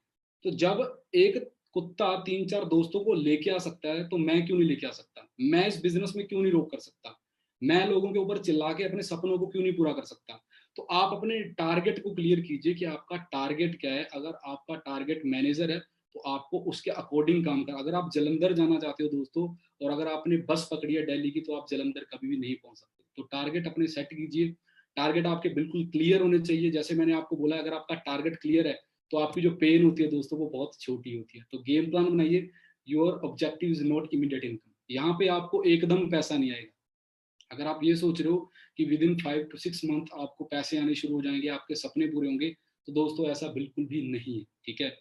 तो जब एक कुत्ता तीन चार दोस्तों को लेके आ सकता है तो मैं क्यों नहीं लेके आ सकता? मैं इस बिजनेस में क्यों नहीं रोक कर सकता? मैं लोगों के ऊपर चिल्ला के अपने सपनों को क्यों नहीं पूरा कर सकता? तो आप अपने टारगेट को क्लियर कीजिए कि आपका टारगेट क्या है। अगर आपका टारगेट मैनेजर है तो आपको उसके अकॉर्डिंग काम कर। अगर आप जलंधर जाना चाहते हो दोस्तों, और अगर आपने बस पकड़ी है दिल्ली की, तो आप जलंधर कभी भी नहीं पहुंच सकते। तो टारगेट अपने सेट कीजिए। टारगेट आपके बिल्कुल क्लियर होने चाहिए। जैसे मैंने आपको बोला, अगर आपका टारगेट क्लियर है तो आपकी जो पेन होती है दोस्तों वो बहुत छोटी होती है। तो गेम प्लान बनाइए। Your objective is not immediate income. यहाँ पे आपको एकदम पैसा नहीं आएगा। अगर आप ये सोच रहे हो कि विद इन 5 to 6 मंथ आपको पैसे आने शुरू हो जाएंगे, आपके सपने पूरे होंगे, तो दोस्तों ऐसा बिल्कुल भी नहीं है, ठीक है।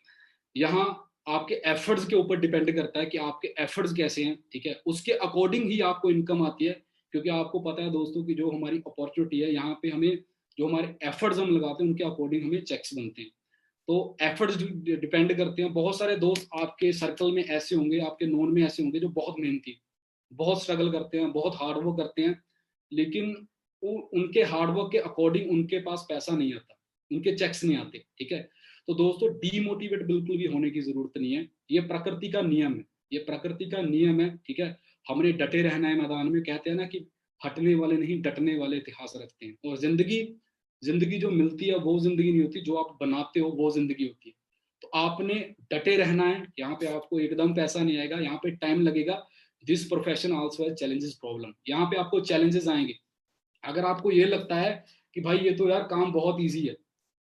यहाँ आपके एफर्ट्स के ऊपर डिपेंड करता है कि आपके एफर्ट्स कैसे हैं, ठीक है। उसके अकॉर्डिंग ही आपको इनकम आती है। क्योंकि आपको पता है दोस्तों कि जो हमारी अपॉर्चुनिटी है, यहाँ पे हमें जो हमारे एफर्ट्स हम लगाते हैं उनके अकॉर्डिंग हमें चेक्स बनते हैं। तो एफर्ट्स डिपेंड करते हैं। बहुत सारे दोस्त आपके सर्कल में ऐसे होंगे, आपके नोन में ऐसे होंगे जो बहुत मेहनती, बहुत स्ट्रगल करते हैं, बहुत हार्डवर्क करते हैं, लेकिन उनके हार्डवर्क के अकॉर्डिंग उनके पास पैसा नहीं आता, उनके चेक्स नहीं आते, ठीक है। तो दोस्तों डीमोटिवेट बिल्कुल भी होने की जरूरत नहीं है। ये प्रकृति का नियम है, ये प्रकृति का नियम है, ठीक है। हमने डटे रहना है मैदान में। कहते हैं ना कि हटने वाले नहीं डटने वाले इतिहास रखते हैं। और जिंदगी जिंदगी जो मिलती है वो जिंदगी नहीं होती, जो आप बनाते हो वो जिंदगी होती है। तो आपने डटे रहना है। यहाँ पे आपको एकदम पैसा नहीं आएगा, यहाँ पे टाइम लगेगा। This profession also has challenges problem. यहाँ पे आपको चैलेंजेस आएंगे। अगर आपको ये लगता है कि भाई ये तो यार काम बहुत ईजी है,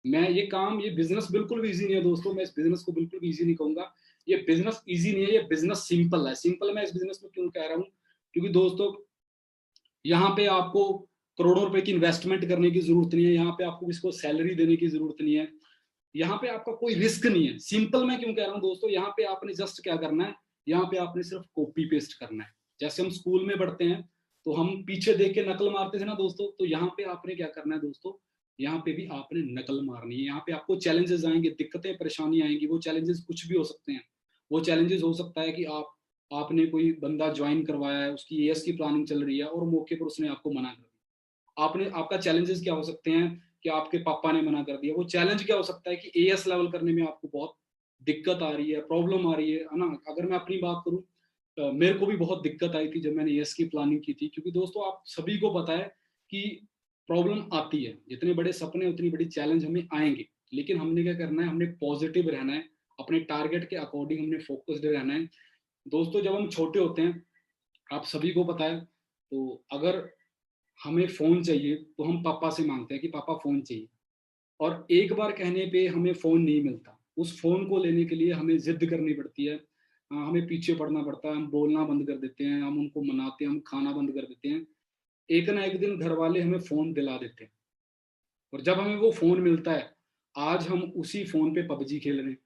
ये बिजनेस बिल्कुल भी ईजी नहीं है दोस्तों। मैं इस बिजनेस को बिल्कुल भी ईजी नहीं कहूंगा। ये बिजनेस ईजी नहीं है, ये बिजनेस सिंपल है। सिंपल मैं इस बिजनेस में क्यों कह रहा हूँ? क्योंकि दोस्तों यहाँ पे आपको करोड़ों रुपए की इन्वेस्टमेंट करने की जरूरत नहीं है। यहाँ पे आपको किसी को सैलरी देने की जरूरत नहीं है। यहाँ पे आपका कोई रिस्क नहीं है। सिंपल मैं क्यों कह रहा हूँ दोस्तों? यहाँ पे आपने जस्ट क्या करना है, यहाँ पे आपने सिर्फ कॉपी पेस्ट करना है। जैसे हम स्कूल में पढ़ते हैं तो हम पीछे देख के नकल मारते थे ना दोस्तों, तो यहाँ पे आपने क्या करना है दोस्तों, यहाँ पे भी आपने नकल मारनी है। यहाँ पे आपको चैलेंजेस आएंगे, दिक्कतें परेशानी आएंगी। वो चैलेंजेस कुछ भी हो सकते हैं। वो चैलेंजेस हो सकता है कि आपने कोई बंदा ज्वाइन करवाया है, उसकी एएस की प्लानिंग चल रही है और मौके पर उसने आपको मना कर दिया। आपका चैलेंजेस क्या हो सकते हैं कि आपके पापा ने मना कर दिया। वो चैलेंज क्या हो सकता है कि एएस लेवल करने में आपको बहुत दिक्कत आ रही है, प्रॉब्लम आ रही है ना। अगर मैं अपनी बात करूं, मेरे को भी बहुत दिक्कत आई थी जब मैंने एएस की प्लानिंग की थी। क्योंकि दोस्तों आप सभी को पता है कि प्रॉब्लम आती है, जितने बड़े सपने उतनी बड़ी चैलेंज हमें आएंगे। लेकिन हमने क्या करना है, हमने पॉजिटिव रहना है, अपने टारगेट के अकॉर्डिंग हमने फोकस्ड रहना है। दोस्तों जब हम छोटे होते हैं, आप सभी को पता है, तो अगर हमें फोन चाहिए तो हम पापा से मांगते हैं कि पापा फोन चाहिए। और एक बार कहने पे हमें फोन नहीं मिलता। उस फोन को लेने के लिए हमें जिद करनी पड़ती है। हमें पीछे पड़ना पड़ता है, हम बोलना बंद कर देते हैं, हम उनको मनाते हैं, हम खाना बंद कर देते हैं। एक ना एक दिन घर वाले हमें फोन दिला देते हैं। और जब हमें वो फोन मिलता है, आज हम उसी फोन पे पबजी खेल रहे हैं,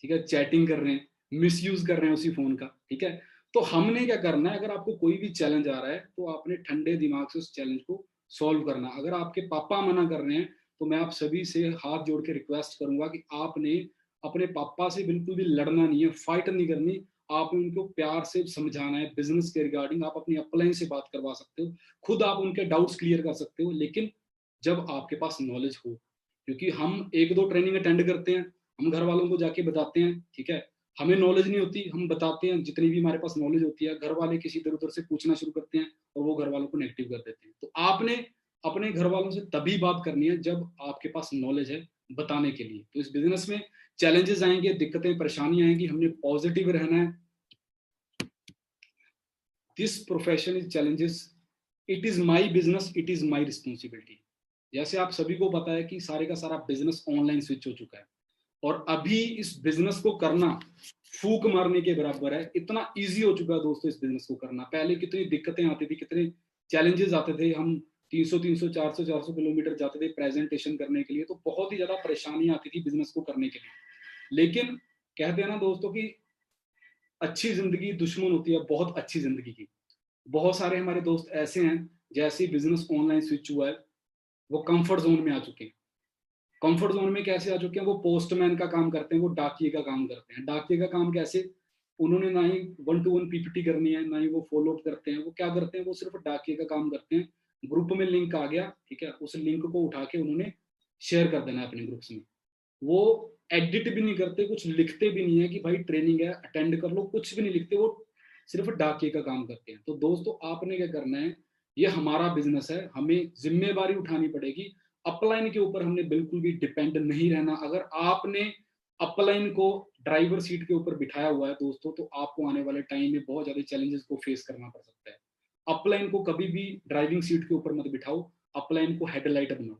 ठीक है, चैटिंग कर रहे हैं, मिसयूज कर रहे हैं उसी फोन का, ठीक है। तो हमने क्या करना है, अगर आपको कोई भी चैलेंज आ रहा है तो आपने ठंडे दिमाग से उस चैलेंज को सॉल्व करना। अगर आपके पापा मना कर रहे हैं तो मैं आप सभी से हाथ जोड़ के रिक्वेस्ट करूंगा कि आपने अपने पापा से बिल्कुल भी लड़ना नहीं है, फाइट नहीं करनी। आपने उनको प्यार से समझाना है। बिजनेस के रिगार्डिंग आप अपनी अपलाइन से बात करवा सकते हो, खुद आप उनके डाउट्स क्लियर कर सकते हो, लेकिन जब आपके पास नॉलेज हो। क्योंकि हम एक दो ट्रेनिंग अटेंड करते हैं, हम घर वालों को जाके बताते हैं, ठीक है, हमें नॉलेज नहीं होती, हम बताते हैं जितनी भी हमारे पास नॉलेज होती है, घर वाले किसी इधर उधर से पूछना शुरू करते हैं और वो घर वालों को नेगेटिव कर देते हैं। तो आपने अपने घर वालों से तभी बात करनी है जब आपके पास नॉलेज है बताने के लिए। तो इस बिजनेस में चैलेंजेस आएंगे, दिक्कतें परेशानी आएंगी, हमने पॉजिटिव रहना है। This profession is challenges, it is my business, it is my responsibility. जैसे आप सभी को पता है कि सारे का सारा बिजनेस ऑनलाइन स्विच हो चुका है। और अभी इस बिजनेस को करना फूक मारने के बराबर है। इतना इजी हो चुका है दोस्तों इस बिजनेस को करना। पहले कितनी दिक्कतें आती थी, कितने चैलेंजेस आते थे। हम 300 400 किलोमीटर जाते थे प्रेजेंटेशन करने के लिए, तो बहुत ही ज्यादा परेशानी आती थी बिजनेस को करने के लिए। लेकिन कहते हैं ना दोस्तों कि अच्छी जिंदगी दुश्मन होती है बहुत अच्छी जिंदगी की। बहुत सारे हमारे दोस्त ऐसे हैं, जैसे ही बिजनेस ऑनलाइन स्विच हुआ है वो कंफर्ट जोन में आ चुके हैं। कंफर्ट जोन में कैसे आ चुके हैं? वो पोस्टमैन का काम करते हैं, वो डाकिए का काम करते हैं। डाकिए का काम कैसे? उन्होंने ना ही 1-to-1 पीपीटी करनी है, ना ही वो फॉलो अप करते हैं। वो क्या करते हैं? वो सिर्फ डाकिए का काम करते हैं। ग्रुप में लिंक आ गया, ठीक है, उस लिंक को उठा के उन्होंने शेयर कर देना है अपने ग्रुप्स में। वो एडिट भी नहीं करते, कुछ लिखते भी नहीं है कि भाई ट्रेनिंग है अटेंड कर लो, कुछ भी नहीं लिखते। वो सिर्फ डाकिए का काम करते हैं। तो दोस्तों आपने क्या करना है, ये हमारा बिजनेस है, हमें जिम्मेवारी उठानी पड़ेगी। अपलाइन के ऊपर हमने बिल्कुल भी डिपेंड नहीं रहना। अगर आपने अपलाइन को ड्राइवर सीट के ऊपर बिठाया हुआ है दोस्तों, तो आपको आने वाले टाइम में बहुत ज्यादा चैलेंजेस को फेस करना पड़ सकता है। अपलाइन को कभी भी ड्राइविंग सीट के ऊपर मत बिठाओ, अपलाइन को हेडलाइट बनाओ।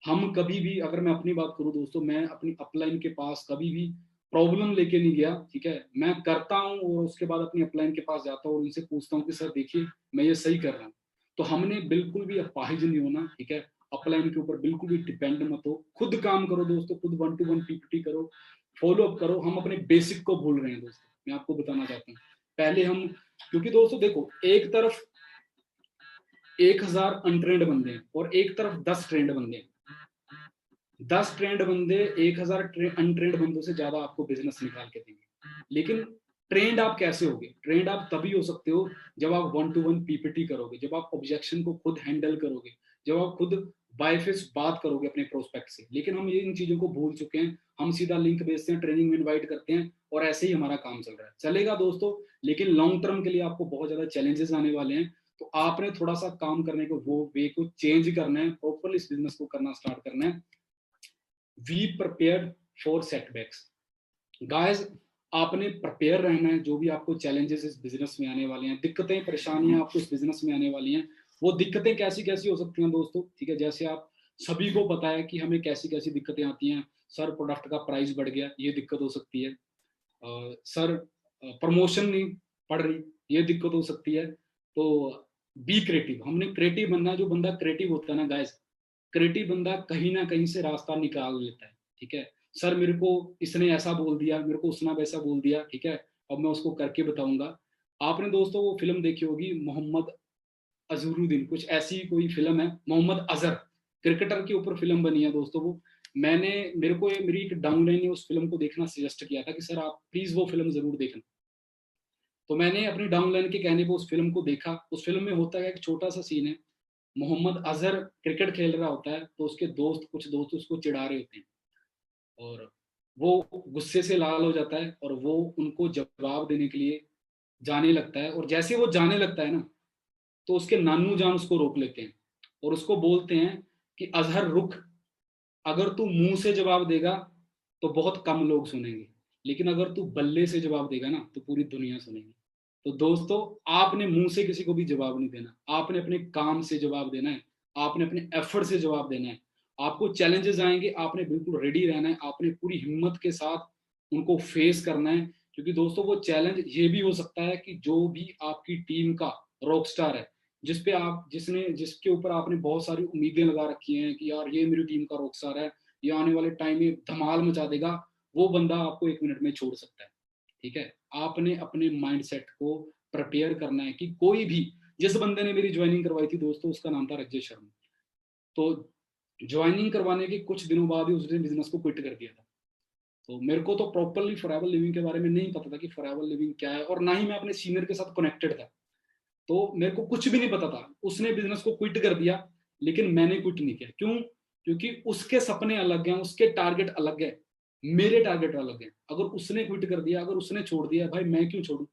हम कभी भी, अगर मैं अपनी बात करूं दोस्तों, मैं अपनी अपलाइन के पास कभी भी प्रॉब्लम लेके नहीं गया, ठीक है। मैं करता हूं और उसके बाद अपनी अपलाइन के पास जाता हूं और उनसे पूछता हूं कि सर देखिए मैं ये सही कर रहा हूं। तो हमने बिल्कुल भी अपाहिज नहीं होना, ठीक है। अपलाइन के ऊपर बिल्कुल भी डिपेंड मत हो, खुद काम करो दोस्तों, खुद 1-to-1 पीपीटी करो, फॉलो अप करो। हम अपने बेसिक को भूल रहे हैं दोस्तों, मैं आपको बताना चाहता हूँ। पहले हम, क्योंकि दोस्तों देखो, एक तरफ 1000 अनट्रेंड बंदे हैं और एक तरफ 10 ट्रेंड बंदे हैं। 10 ट्रेंड बंदे 1000 अनट्रेंड बंदों से ज्यादा आपको बिजनेस निकाल के देंगे। लेकिन ट्रेंड आप कैसे होगे? ट्रेंड आप तभी हो सकते हो जब आप 1-to-1 पीपीटी करोगे, जब आप ऑब्जेक्शन को खुद हैंडल करोगे, जब आप खुद बाय फेस बात करोगे अपने प्रोस्पेक्ट से। लेकिन हम ये इन चीजों को भूल चुके हैं। हम सीधा लिंक भेजते हैं, ट्रेनिंग में इन्वाइट करते हैं और ऐसे ही हमारा काम चल रहा है। चलेगा दोस्तों, लेकिन लॉन्ग टर्म के लिए आपको बहुत ज्यादा चैलेंजेस आने वाले हैं। तो आपने थोड़ा सा काम करने को, वो वे को चेंज करना है, प्रॉपर इस बिजनेस को करना स्टार्ट करना है। We prepared for setbacks. Guys, आपने प्रिपेयर रहना है। जो भी आपको चैलेंजेस इस बिजनेस में आने वाले हैं, दिक्कतें परेशानियां आपको इस बिजनेस में आने वाली हैं, वो दिक्कतें कैसी कैसी हो सकती हैं दोस्तों, ठीक है। जैसे आप सभी को पता है कि हमें कैसी कैसी दिक्कतें आती हैं। सर प्रोडक्ट का प्राइस बढ़ गया, ये दिक्कत हो सकती है। सर प्रमोशन नहीं पड़ रही, ये दिक्कत हो सकती है। तो बी क्रिएटिव, हमने क्रिएटिव बनना है। जो बंदा क्रिएटिव होता है ना गाइस, क्रिएटिव बंदा कहीं ना कहीं से रास्ता निकाल लेता है, ठीक है। सर मेरे को इसने ऐसा बोल दिया, मेरे को उसने वैसा बोल दिया, ठीक है, अब मैं उसको करके बताऊंगा। आपने दोस्तों वो फिल्म देखी होगी मोहम्मद अजहरुद्दीन, कुछ ऐसी कोई फिल्म है, मोहम्मद अजहर, क्रिकेटर के ऊपर फिल्म बनी है दोस्तों। वो मैंने, मेरे को मेरी एक डाउनलाइन ने उस फिल्म को देखना सजेस्ट किया था कि सर आप प्लीज वो फिल्म जरूर देखना। तो मैंने अपनी डाउनलाइन के कहने पर उस फिल्म को देखा। उस फिल्म में होता है एक छोटा सा सीन है, मोहम्मद अजहर क्रिकेट खेल रहा होता है, तो उसके दोस्त, कुछ दोस्त उसको चिढ़ा रहे होते हैं और वो गुस्से से लाल हो जाता है और वो उनको जवाब देने के लिए जाने लगता है। और जैसे वो जाने लगता है ना, तो उसके नानू जान उसको रोक लेते हैं और उसको बोलते हैं कि अजहर रुक, अगर तू मुंह से जवाब देगा तो बहुत कम लोग सुनेंगे, लेकिन अगर तू बल्ले से जवाब देगा ना तो पूरी दुनिया सुनेगी। तो दोस्तों, आपने मुंह से किसी को भी जवाब नहीं देना, आपने अपने काम से जवाब देना है, आपने अपने एफर्ट से जवाब देना है। आपको चैलेंजेस आएंगे, आपने बिल्कुल रेडी रहना है, आपने पूरी हिम्मत के साथ उनको फेस करना है। क्योंकि दोस्तों वो चैलेंज ये भी हो सकता है कि जो भी आपकी टीम का रॉक स्टार है, जिसपे आप, जिसने, जिसके ऊपर आपने बहुत सारी उम्मीदें लगा रखी हैं कि यार ये मेरी टीम का रॉक स्टार है, ये आने वाले टाइम में धमाल मचा देगा, वो बंदा आपको 1 मिनट में छोड़ सकता है, ठीक है। आपने अपने माइंडसेट को प्रिपेयर करना है कि कोई भी, जिस बंदे ने मेरी ज्वाइनिंग करवाई थी दोस्तों, उसका नाम था रजत शर्मा। तो ज्वाइनिंग करवाने के कुछ दिनों बाद ही उसने बिजनेस को क्विट कर दिया था। तो मेरे को तो प्रॉपरली फॉरएवर लिविंग के बारे में नहीं पता था कि फॉरएवर लिविंग क्या है, और ना ही मैं अपने सीनियर के साथ कनेक्टेड था। तो मेरे को कुछ भी नहीं पता था। उसने बिजनेस को क्विट कर दिया, लेकिन मैंने क्विट नहीं किया। क्यों? क्योंकि उसके सपने अलग हैं, उसके टारगेट अलग है, मेरे टारगेट अलग है। अगर उसने क्विट कर दिया, अगर उसने छोड़ दिया, भाई मैं क्यों छोड़ू?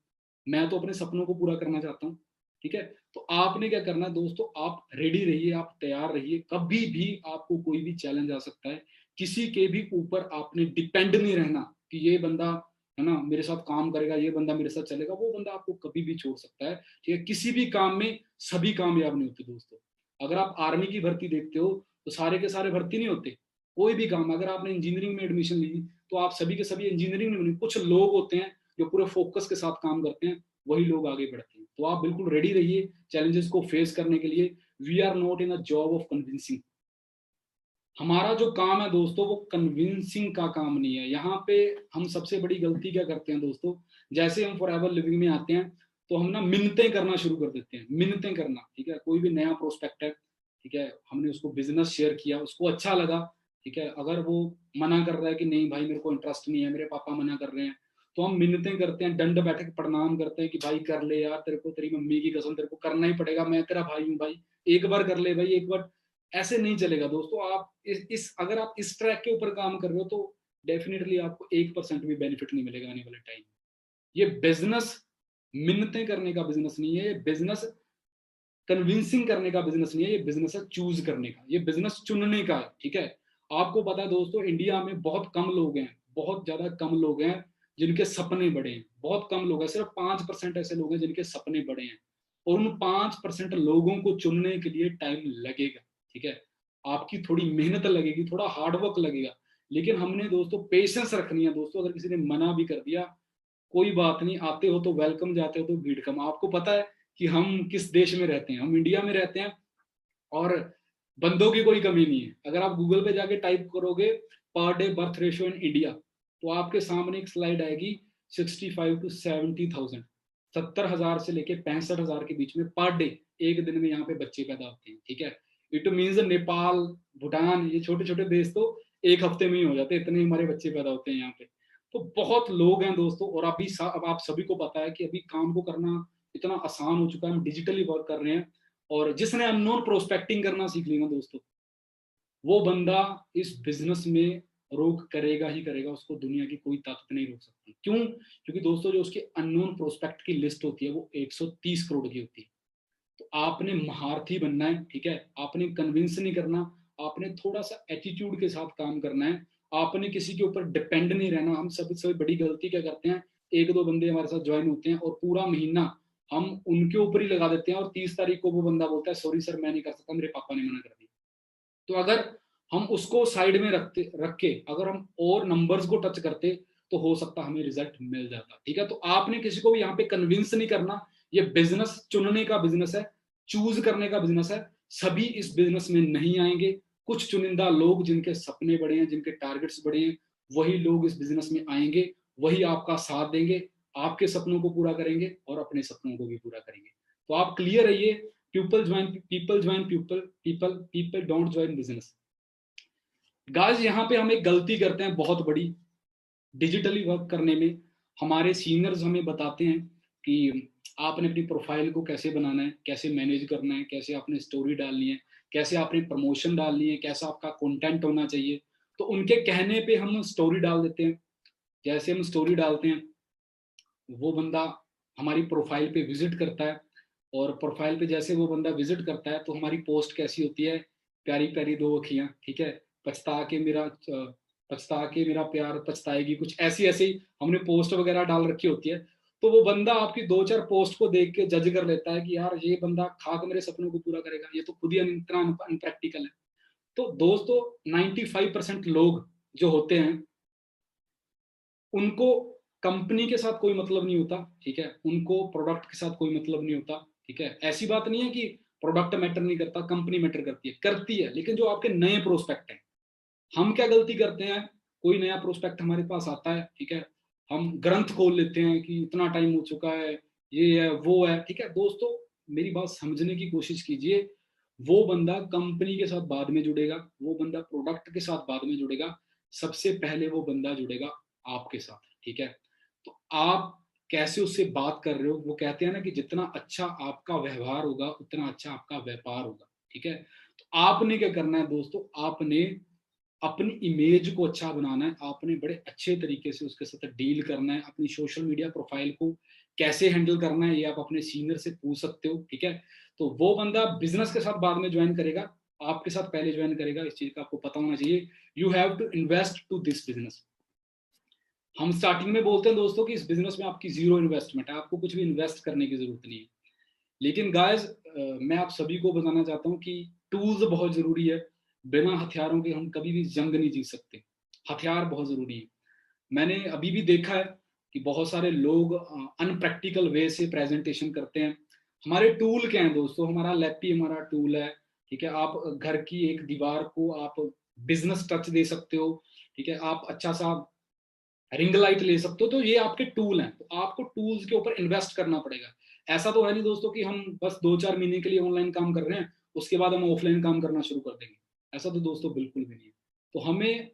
मैं तो अपने सपनों को पूरा करना चाहता हूँ, ठीक है। तो आपने क्या करना है दोस्तों, आप रेडी रहिए, आप तैयार रहिए। कभी भी आपको कोई भी चैलेंज आ सकता है। किसी के भी ऊपर आपने डिपेंड नहीं रहना कि ये बंदा है ना मेरे साथ काम करेगा, ये बंदा मेरे साथ चलेगा। वो बंदा आपको कभी भी छोड़ सकता है, ठीक है। किसी भी काम में सभी कामयाब नहीं होते दोस्तों। अगर आप आर्मी की भर्ती देखते हो तो सारे के सारे भर्ती नहीं होते। कोई भी काम, अगर आपने इंजीनियरिंग में एडमिशन ली तो आप सभी के सभी इंजीनियरिंग में बने, कुछ लोग होते हैं जो पूरे फोकस के साथ काम करते हैं, वही लोग आगे बढ़ते हैं। तो आप बिल्कुल रेडी रहिए चैलेंजेस को फेस करने के लिए। We are not in a job of convincing. हमारा जो काम है दोस्तों वो कन्विंसिंग का काम नहीं है। यहाँ पे हम सबसे बड़ी गलती क्या करते हैं दोस्तों, जैसे हम फॉर एवर लिविंग में आते हैं तो हम ना मिन्नतें करना शुरू कर देते हैं, मिन्नतें करना, ठीक है। कोई भी नया प्रोस्पेक्ट है, ठीक है, हमने उसको बिजनेस शेयर किया, उसको अच्छा लगा, ठीक है, अगर वो मना कर रहा है कि नहीं भाई मेरे को इंटरेस्ट नहीं है, मेरे पापा मना कर रहे हैं, तो हम मिन्नतें करते हैं, दंड बैठक प्रणाम करते हैं कि भाई कर ले यार, तेरे को तेरी मम्मी की कसम, तेरे को करना ही पड़ेगा, मैं तेरा भाई हूँ भाई, एक बार कर ले भाई, एक बार। ऐसे नहीं चलेगा दोस्तों। आप इस अगर आप इस ट्रैक के ऊपर काम कर रहे हो तो डेफिनेटली आपको 1% भी बेनिफिट नहीं मिलेगा आने वाले टाइम। ये बिजनेस मिन्नतें करने का बिजनेस नहीं है, ये बिजनेस कन्विंसिंग करने का बिजनेस नहीं है, ये बिजनेस है चूज करने का, ये बिजनेस चुनने का है, ठीक है। आपको पता है दोस्तों इंडिया में बहुत कम लोग हैं, बहुत ज्यादा कम लोग हैं जिनके सपने बड़े हैं, बहुत कम लोग हैं, सिर्फ 5% ऐसे लोग हैं जिनके सपने बड़े हैं। और उन 5% लोगों को चुनने के लिए टाइम लगेगा, ठीक है। आपकी थोड़ी मेहनत लगेगी, थोड़ा हार्डवर्क लगेगा, लेकिन हमने दोस्तों पेशेंस रखनी है दोस्तों। अगर किसी ने मना भी कर दिया कोई बात नहीं, आते हो तो वेलकम, जाते हो तो भीड़ कम। आपको पता है कि हम किस देश में रहते हैं, हम इंडिया में रहते हैं, और बंदों की कोई कमी नहीं है। अगर आप गूगल पे जाके टाइप करोगे per day birth ratio in India, तो आपके सामने एक स्लाइड आएगी 65 to 70,000, 70,000 से लेके 65,000 के बीच में पर डे एक दिन में यहाँ पे बच्चे पैदा होते हैं, ठीक है। इट मीन्स नेपाल, भूटान, ये छोटे छोटे देश तो एक हफ्ते में ही हो जाते हैं, इतने हमारे बच्चे पैदा होते हैं यहाँ पे। तो बहुत लोग हैं दोस्तों। और अभी अब आप सभी को पता है कि अभी काम को करना इतना आसान हो चुका है, हम डिजिटली वर्क कर रहे हैं। और जिसने अननोन प्रोस्पेक्टिंग करना सीख ली ना दोस्तों, वो बंदा इस बिजनेस में रोक करेगा ही करेगा, उसको दुनिया की कोई ताकत नहीं रोक सकती। क्यों? क्योंकि दोस्तों जो उसके अननोन प्रोस्पेक्ट की लिस्ट होती है वो 130 करोड़ की होती है। तो आपने महारथी बनना है, ठीक है, आपने कन्विंस नहीं करना, आपने थोड़ा सा एटीट्यूड के साथ काम करना है, आपने किसी के ऊपर डिपेंड नहीं रहना। हम सबसे बड़ी गलती क्या करते हैं, एक दो बंदे हमारे साथ ज्वाइन होते हैं और पूरा महीना हम उनके ऊपर ही लगा देते हैं, और 30 तारीख को वो बंदा बोलता है सॉरी सर मैं नहीं कर सकता, मेरे पापा ने मना कर दिया। तो अगर हम उसको साइड में रख के अगर हम और नंबर्स को टच करते तो हो सकता हमें रिजल्ट मिल जाता, ठीक है। तो आपने किसी को भी यहाँ पे कन्विंस नहीं करना। ये बिजनेस चुनने का बिजनेस है, चूज करने का बिजनेस है। सभी इस बिजनेस में नहीं आएंगे, कुछ चुनिंदा लोग जिनके सपने बड़े हैं, जिनके टारगेट्स बड़े हैं, वही लोग इस बिजनेस में आएंगे, वही आपका साथ देंगे, आपके सपनों को पूरा करेंगे और अपने सपनों को भी पूरा करेंगे। तो आप क्लियर रहिए, people don't join business. Guys यहाँ पे हम एक गलती करते हैं बहुत बड़ी डिजिटली वर्क करने में। हमारे सीनियर्स हमें बताते हैं कि आपने अपनी प्रोफाइल को कैसे बनाना है, कैसे मैनेज करना है, कैसे आपने स्टोरी डालनी है, कैसे आपने प्रमोशन डालनी है, कैसा आपका कंटेंट होना चाहिए। तो उनके कहने पे हम स्टोरी डाल देते हैं। जैसे हम स्टोरी डालते हैं, वो बंदा हमारी प्रोफाइल पे विजिट करता है, और प्रोफाइल पे जैसे वो बंदा विजिट करता है तो हमारी पोस्ट कैसी होती है, प्यारी प्यारी दो अखियां, ठीक है, पछता के मेरा प्यार पछताएगी, कुछ ऐसी ऐसी हमने पोस्ट वगैरह डाल रखी होती है। तो वो बंदा आपकी दो चार पोस्ट को देख के जज कर लेता है कि यार ये बंदा खाक मेरे सपनों को पूरा करेगा, ये तो खुद ही इतना अनप्रैक्टिकल है। तो दोस्तों 95% लोग जो होते हैं उनको कंपनी के साथ कोई मतलब नहीं होता, ठीक है, उनको प्रोडक्ट के साथ कोई मतलब नहीं होता, ठीक है। ऐसी बात नहीं है कि प्रोडक्ट मैटर नहीं करता, कंपनी मैटर करती है, लेकिन जो आपके नए प्रोस्पेक्ट हैं, हम क्या गलती करते हैं, कोई नया प्रोस्पेक्ट हमारे पास आता है, ठीक है, हम ग्रंथ खोल लेते हैं कि इतना टाइम हो चुका है, ये है वो है, ठीक है। दोस्तों मेरी बात समझने की कोशिश कीजिए, वो बंदा कंपनी के साथ बाद में जुड़ेगा, वो बंदा प्रोडक्ट के साथ बाद में जुड़ेगा, सबसे पहले वो बंदा जुड़ेगा आपके साथ, ठीक है। तो आप कैसे उससे बात कर रहे हो, वो कहते हैं ना कि जितना अच्छा आपका व्यवहार होगा उतना अच्छा आपका व्यापार होगा, ठीक है। तो आपने क्या करना है दोस्तों, आपने अपनी इमेज को अच्छा बनाना है, आपने बड़े अच्छे तरीके से उसके साथ डील करना है। अपनी सोशल मीडिया प्रोफाइल को कैसे हैंडल करना है ये आप अपने सीनियर से पूछ सकते हो, ठीक है। तो वो बंदा बिजनेस के साथ बाद में ज्वाइन करेगा, आपके साथ पहले ज्वाइन करेगा, इस चीज का आपको पता होना चाहिए। You have to invest to this business. हम स्टार्टिंग में बोलते हैं दोस्तों कि इस बिजनेस में आपकी जीरो इन्वेस्टमेंट है, आपको कुछ भी इन्वेस्ट करने की जरूरत नहीं है। लेकिन गाइस मैं आप सभी को बताना चाहता हूँ कि टूल्स बहुत जरूरी है। बिना हथियारों के हम कभी भी जंग नहीं जीत सकते, हथियार बहुत जरूरी है। मैंने अभी भी देखा है कि बहुत सारे लोग अनप्रैक्टिकल वे से प्रेजेंटेशन करते हैं। हमारे टूल क्या है दोस्तों, हमारा लैपी हमारा टूल है, ठीक है। आप घर की एक दीवार को आप बिजनेस टच दे सकते हो, ठीक है। आप अच्छा सा रिंग लाइट ले सकते हो, तो ये आपके टूल हैं। तो आपको टूल्स के ऊपर इन्वेस्ट करना पड़ेगा। ऐसा तो है नहीं दोस्तों कि हम बस 2-4 महीने के लिए ऑनलाइन काम कर रहे हैं, उसके बाद हम ऑफलाइन काम करना शुरू कर देंगे। ऐसा तो दोस्तों बिल्कुल भी नहीं है। तो हमें,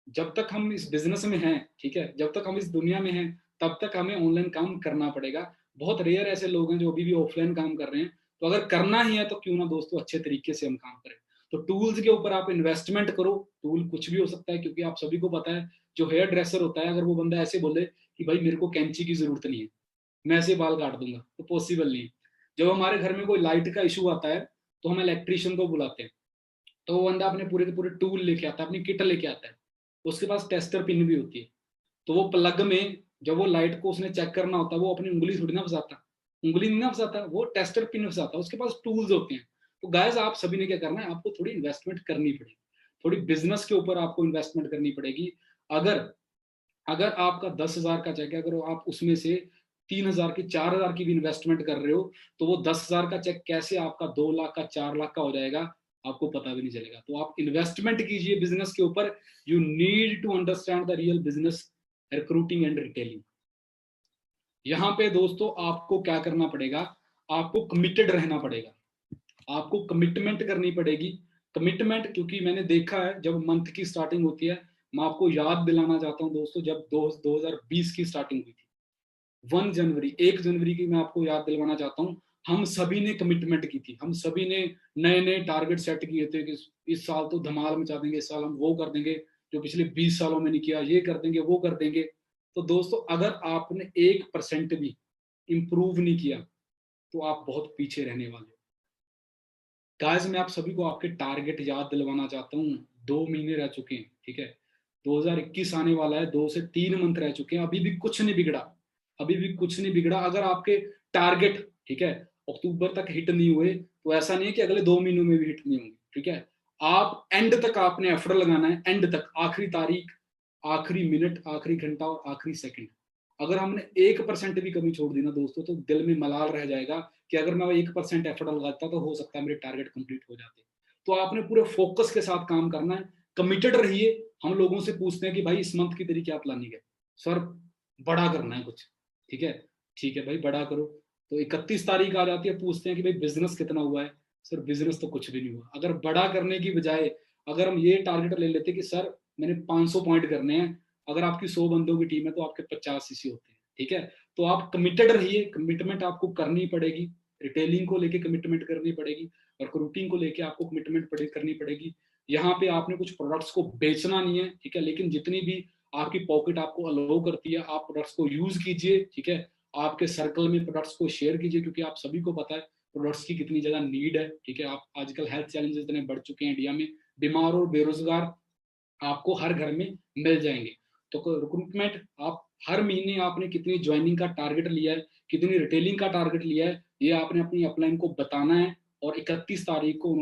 जब तक हम इस बिजनेस में हैं, ठीक है, जब तक हम इस दुनिया में हैं, तब तक हमें ऑनलाइन काम करना पड़ेगा। बहुत रेयर ऐसे लोग हैं जो अभी भी ऑफलाइन काम कर रहे हैं। तो अगर करना ही है तो क्यों ना दोस्तों अच्छे तरीके से हम काम करें। तो टूल्स के ऊपर आप इन्वेस्टमेंट करो। टूल कुछ भी हो सकता है, क्योंकि आप सभी को पता है, जो हेयर ड्रेसर होता है, अगर वो बंदा ऐसे बोले कि भाई मेरे को कैंची की जरूरत नहीं है, मैं ऐसे बाल काट दूंगा, तो पॉसिबल नहीं है। जब हमारे घर में कोई लाइट का इशू आता है, तो हम इलेक्ट्रिशियन को बुलाते हैं। तो वो बंदा अपने पूरे के पूरे टूल लेके आता है, अपनी किट लेके आता है। उसके पास टेस्टर पिन भी होती है। तो वो प्लग में जब वो लाइट को उसने चेक करना होता है, वो अपनी उंगली थोड़ी ना फंसाता, उंगली नहीं ना फंसाता, वो टेस्टर पिन फंसाता, उसके पास टूल्स होते हैं। तो गाइस आप सभी ने क्या करना है, आपको थोड़ी इन्वेस्टमेंट करनी पड़ेगी, थोड़ी बिजनेस के ऊपर आपको इन्वेस्टमेंट करनी पड़ेगी। अगर अगर आपका 10,000 का चेक है, अगर आप उसमें से 3,000 की 4,000 की भी इन्वेस्टमेंट कर रहे हो, तो वो 10,000 का चेक कैसे आपका 2 लाख का 4 लाख का हो जाएगा, आपको पता भी नहीं चलेगा। तो आप इन्वेस्टमेंट कीजिए बिजनेस के ऊपर। You need to understand the real business, recruiting and retailing. यहाँ पे दोस्तों आपको क्या करना पड़ेगा, आपको कमिटेड रहना पड़ेगा, आपको कमिटमेंट करनी पड़ेगी। कमिटमेंट, क्योंकि मैंने देखा है जब मंथ की स्टार्टिंग होती है, मैं आपको याद दिलाना चाहता हूँ दोस्तों, जब 2020 की स्टार्टिंग हुई थी, 1 जनवरी, 1 जनवरी की मैं आपको याद दिलवाना चाहता हूँ। हम सभी ने कमिटमेंट की थी, हम सभी ने नए नए टारगेट सेट किए थे कि इस साल तो धमाल मचा देंगे, इस साल हम वो कर देंगे जो पिछले 20 सालों में नहीं किया, ये कर देंगे वो कर देंगे। तो दोस्तों अगर आपने 1% भी इंप्रूव नहीं किया, तो आप बहुत पीछे रहने वाले हो। गाइस मैं आप सभी को आपके टारगेट याद दिलवाना चाहता हूँ। 2 महीने रह चुके हैं, ठीक है। 2021 आने वाला है, 2 से 3 मंथ रह चुके हैं, अभी भी कुछ नहीं बिगड़ा, अभी भी कुछ नहीं बिगड़ा। अगर आपके टारगेट, ठीक है, अक्टूबर तक हिट नहीं हुए, तो ऐसा नहीं है कि अगले 2 महीनों में भी हिट नहीं होंगे, ठीक है। आप एंड तक आपने एफर्ट लगाना है, एंड तक, आखिरी तारीख, आखिरी मिनट, आखिरी घंटा और आखिरी सेकंड। अगर हमने 1% भी कमी छोड़ दी ना दोस्तों, तो दिल में मलाल रह जाएगा कि अगर मैं 1% एफर्ट लगाता तो हो सकता है मेरे टारगेट कंप्लीट हो जाते। तो आपने पूरे फोकस के साथ काम करना है, कमिटेड रहिए। हम लोगों से पूछते हैं कि भाई इस मंथ की तेरी क्या प्लानिंग है, सर बड़ा करना है कुछ, ठीक है, ठीक है भाई बड़ा करो। तो 31 तारीख आ जाती है, पूछते हैं कि भाई बिजनेस कितना हुआ है, सर बिजनेस तो कुछ भी नहीं हुआ। अगर बड़ा करने की बजाय अगर हम ये टारगेट ले लेते कि सर मैंने 500 पॉइंट करने हैं, अगर आपकी 100 बंदों की टीम है तो आपके 50 सीसी होते हैं, ठीक है। तो आप कमिटेड रहिए, कमिटमेंट आपको करनी पड़ेगी। रिटेलिंग को लेके कमिटमेंट करनी पड़ेगी, और रिक्रूटिंग को लेके आपको कमिटमेंट करनी पड़ेगी। यहाँ पे आपने कुछ प्रोडक्ट्स को बेचना नहीं है, ठीक है, लेकिन जितनी भी आपकी पॉकेट आपको अलाउ करती है, आप प्रोडक्ट्स को यूज कीजिए, ठीक है। आपके सर्कल में प्रोडक्ट्स को शेयर कीजिए, क्योंकि आप सभी को पता है प्रोडक्ट्स की कितनी ज्यादा नीड है, ठीक है। आप आजकल हेल्थ चैलेंजेस इतने बढ़ चुके हैं इंडिया में, बीमार और बेरोजगार आपको हर घर में मिल जाएंगे। तो रिक्रूटमेंट, आप हर महीने आपने कितनी ज्वाइनिंग का टारगेट लिया है, कितनी रिटेलिंग का टारगेट लिया है, ये आपने अपनी अपलाइन को बताना है। और 31 तारीख को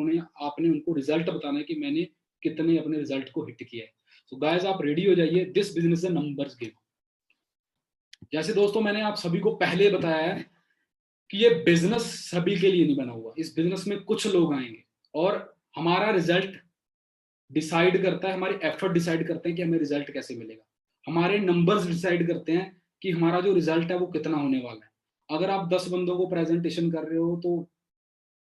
आपने उनको रिजल्ट बताना है कि मैंने कितने अपने रिजल्ट को हिट किया है। तो गाइस आप रेडी हो जाइए, दिस बिजनेस है नंबर्स गेम। जैसे दोस्तों मैंने आप सभी को पहले बताया है कि ये बिजनेस सभी के लिए नहीं बना हुआ, इस बिजनेस में कुछ लोग आएंगे, और हमारा रिजल्ट डिसाइड करता है, हमारी एफर्ट डिसाइड करते हैं कि हमें रिजल्ट कैसे मिलेगा। हमारे नंबर्स डिसाइड करते हैं कि हमारा जो रिजल्ट है वो कितना होने वाला है। अगर आप 10 बंदों को प्रेजेंटेशन कर रहे हो, तो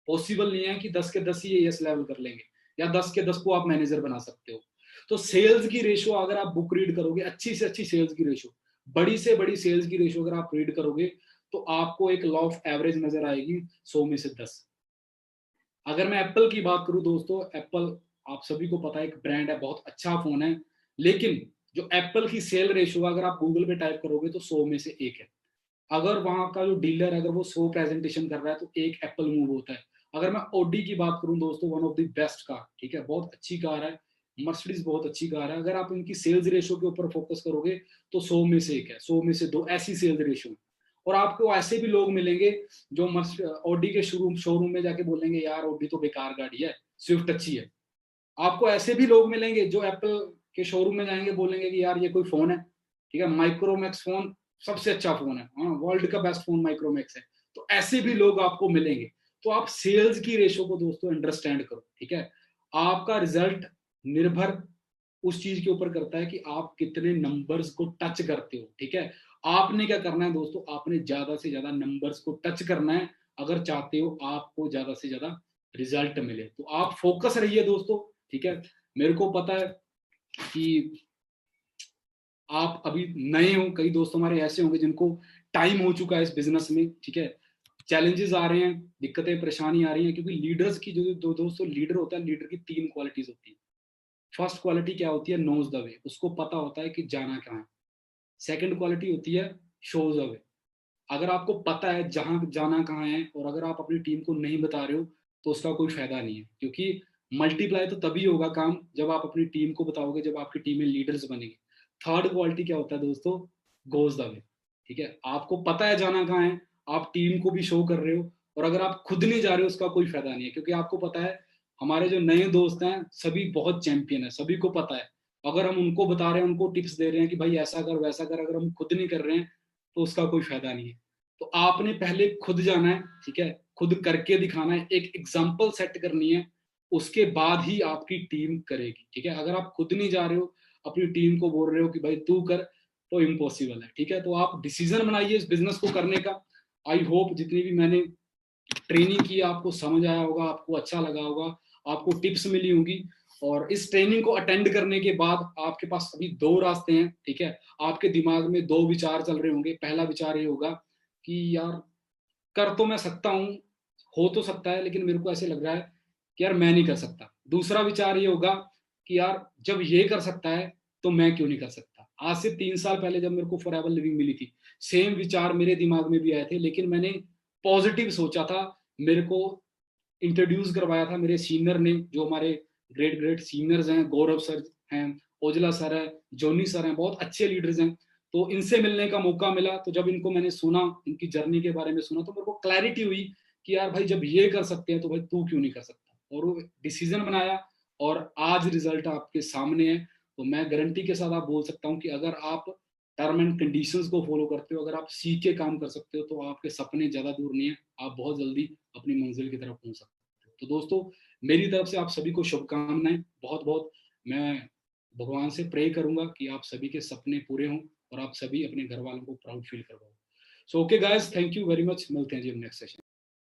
पॉसिबल नहीं है कि 10 के 10 ही एस लेवल कर लेंगे, या 10 के 10 को आप मैनेजर बना सकते हो। तो सेल्स की रेशो अगर आप बुक रीड करोगे, अच्छी से अच्छी सेल्स की रेशो, बड़ी से बड़ी सेल्स की रेशो अगर आप रीड करोगे, तो आपको एक लॉ ऑफ एवरेज नजर आएगी, 100 में से 10। अगर मैं एप्पल की बात करूं दोस्तों, एप्पल आप सभी को पता है एक ब्रांड है, बहुत अच्छा फोन है, लेकिन जो एप्पल की सेल रेशियो अगर आप गूगल पे टाइप करोगे तो 100 में से 1 है। अगर वहां का जो डीलर है, अगर वो 100 प्रेजेंटेशन कर रहा है, तो एक एप्पल मूव होता है। अगर मैं ओडी की बात करूं दोस्तों, one of the best car, ठीक है, बहुत अच्छी कार है, मर्सिडीज बहुत अच्छी कार है। अगर आप इनकी सेल्स रेशियो के ऊपर फोकस करोगे, तो 100 में से 1 है, 100 में से 2 ऐसी सेल्स रेशियो। और आपको ऐसे भी लोग मिलेंगे जो ऑडी के शोरूम में जाके बोलेंगे यार ऑडी तो बेकार गाड़ी है, स्विफ्ट अच्छी है। आपको ऐसे भी लोग मिलेंगे जो एप्पल के शोरूम में जाएंगे, बोलेंगे कि यार ये कोई फोन है, ठीक है, माइक्रोमैक्स फोन सबसे अच्छा फोन है, हाँ, वर्ल्ड का बेस्ट फोन माइक्रोमैक्स है। तो ऐसे भी लोग आपको मिलेंगे। तो आप सेल्स की रेशो को दोस्तों अंडरस्टैंड करो, ठीक है। आपका रिजल्ट निर्भर उस चीज के ऊपर करता है कि आप कितने नंबर्स को टच करते हो, ठीक है। आपने क्या करना है दोस्तों, आपने ज्यादा से ज्यादा नंबर्स को टच करना है अगर चाहते हो आपको ज्यादा से ज्यादा रिजल्ट मिले। तो आप फोकस रहिए दोस्तों, ठीक है। मेरे को पता है कि आप अभी नए हो, कई दोस्त हमारे ऐसे होंगे जिनको टाइम हो चुका है इस बिजनेस में, ठीक है। चैलेंजेस आ रहे हैं, दिक्कतें परेशानी आ रही हैं, क्योंकि लीडर्स की जो दो दोस्तों लीडर होता है, लीडर की तीन क्वालिटीज होती है। फर्स्ट क्वालिटी क्या होती है, नोज द वे, उसको पता होता है कि जाना कहाँ है। सेकंड क्वालिटी होती है शोज द वे, अगर आपको पता है जहां जाना कहाँ है और अगर आप अपनी टीम को नहीं बता रहे हो तो उसका कोई फायदा नहीं है, क्योंकि मल्टीप्लाई तो तभी होगा काम जब आप अपनी टीम को बताओगे, जब आपकी टीम में लीडर्स बनेंगे। थर्ड क्वालिटी क्या होता है दोस्तों, गोज द वे, ठीक है। आपको पता है जाना कहाँ है, आप टीम को भी शो कर रहे हो, और अगर आप खुद नहीं जा रहे हो उसका कोई फायदा नहीं है, क्योंकि आपको पता है हमारे जो नए दोस्त हैं सभी बहुत चैंपियन है, सभी को पता है। अगर हम उनको बता रहे हैं, उनको टिप्स दे रहे हैं कि भाई ऐसा कर वैसा कर, अगर हम खुद नहीं कर रहे हैं तो उसका कोई फायदा नहीं है। तो आपने पहले खुद जाना है, ठीक है, खुद करके दिखाना है, एक एग्जाम्पल सेट करनी है, उसके बाद ही आपकी टीम करेगी, ठीक है। अगर आप खुद नहीं जा रहे हो, अपनी टीम को बोल रहे हो कि भाई तू कर, तो इम्पॉसिबल है, ठीक है। तो आप डिसीजन बनाइए इस बिजनेस को करने का। आई होप जितनी भी मैंने ट्रेनिंग की आपको समझ आया होगा, आपको अच्छा लगा होगा, आपको टिप्स मिली होंगी। और इस ट्रेनिंग को अटेंड करने के बाद आपके पास अभी दो रास्ते हैं, ठीक है। आपके दिमाग में दो विचार चल रहे होंगे। पहला विचार ये होगा कि यार कर तो मैं सकता हूँ, हो तो सकता है, लेकिन मेरे को ऐसे लग रहा है कि यार मैं नहीं कर सकता। दूसरा विचार ये होगा कि यार जब ये कर सकता है तो मैं क्यों नहीं कर सकता। आज से 3 साल पहले जब मेरे को फॉरएवर लिविंग मिली थी, सेम विचार मेरे दिमाग में भी आए थे, लेकिन मैंने पॉजिटिव सोचा था। मेरे को इंट्रोड्यूस करवाया था मेरे सीनियर ने, जो हमारे ग्रेट ग्रेट सीनियर्स हैं, गौरव सर हैं, ओजला सर है, जोनी सर हैं, बहुत अच्छे लीडर्स हैं। तो इनसे मिलने का मौका मिला, तो जब इनको मैंने सुना, इनकी जर्नी के बारे में सुना, तो मेरे को क्लैरिटी हुई कि यार भाई जब ये कर सकते हैं तो भाई तू क्यों नहीं कर सकता। और वो डिसीजन बनाया, और आज रिजल्ट आपके सामने है। तो मैं गारंटी के साथ आप बोल सकता हूँ कि अगर आप टर्म एंड कंडीशंस को फॉलो करते हो, अगर आप सीख के काम कर सकते हो, तो आपके सपने ज्यादा दूर नहीं है, आप बहुत जल्दी अपनी मंजिल की तरफ पहुंच सकते हो। तो दोस्तों, मेरी तरफ से आप सभी को शुभकामनाएं, बहुत बहुत। मैं भगवान से प्रे करूंगा कि आप सभी के सपने पूरे हों और आप सभी अपने घर वालों को प्राउड फील करवाओ। So okay guys, thank you very much, मिलते हैं जी नेक्स्ट सेशन।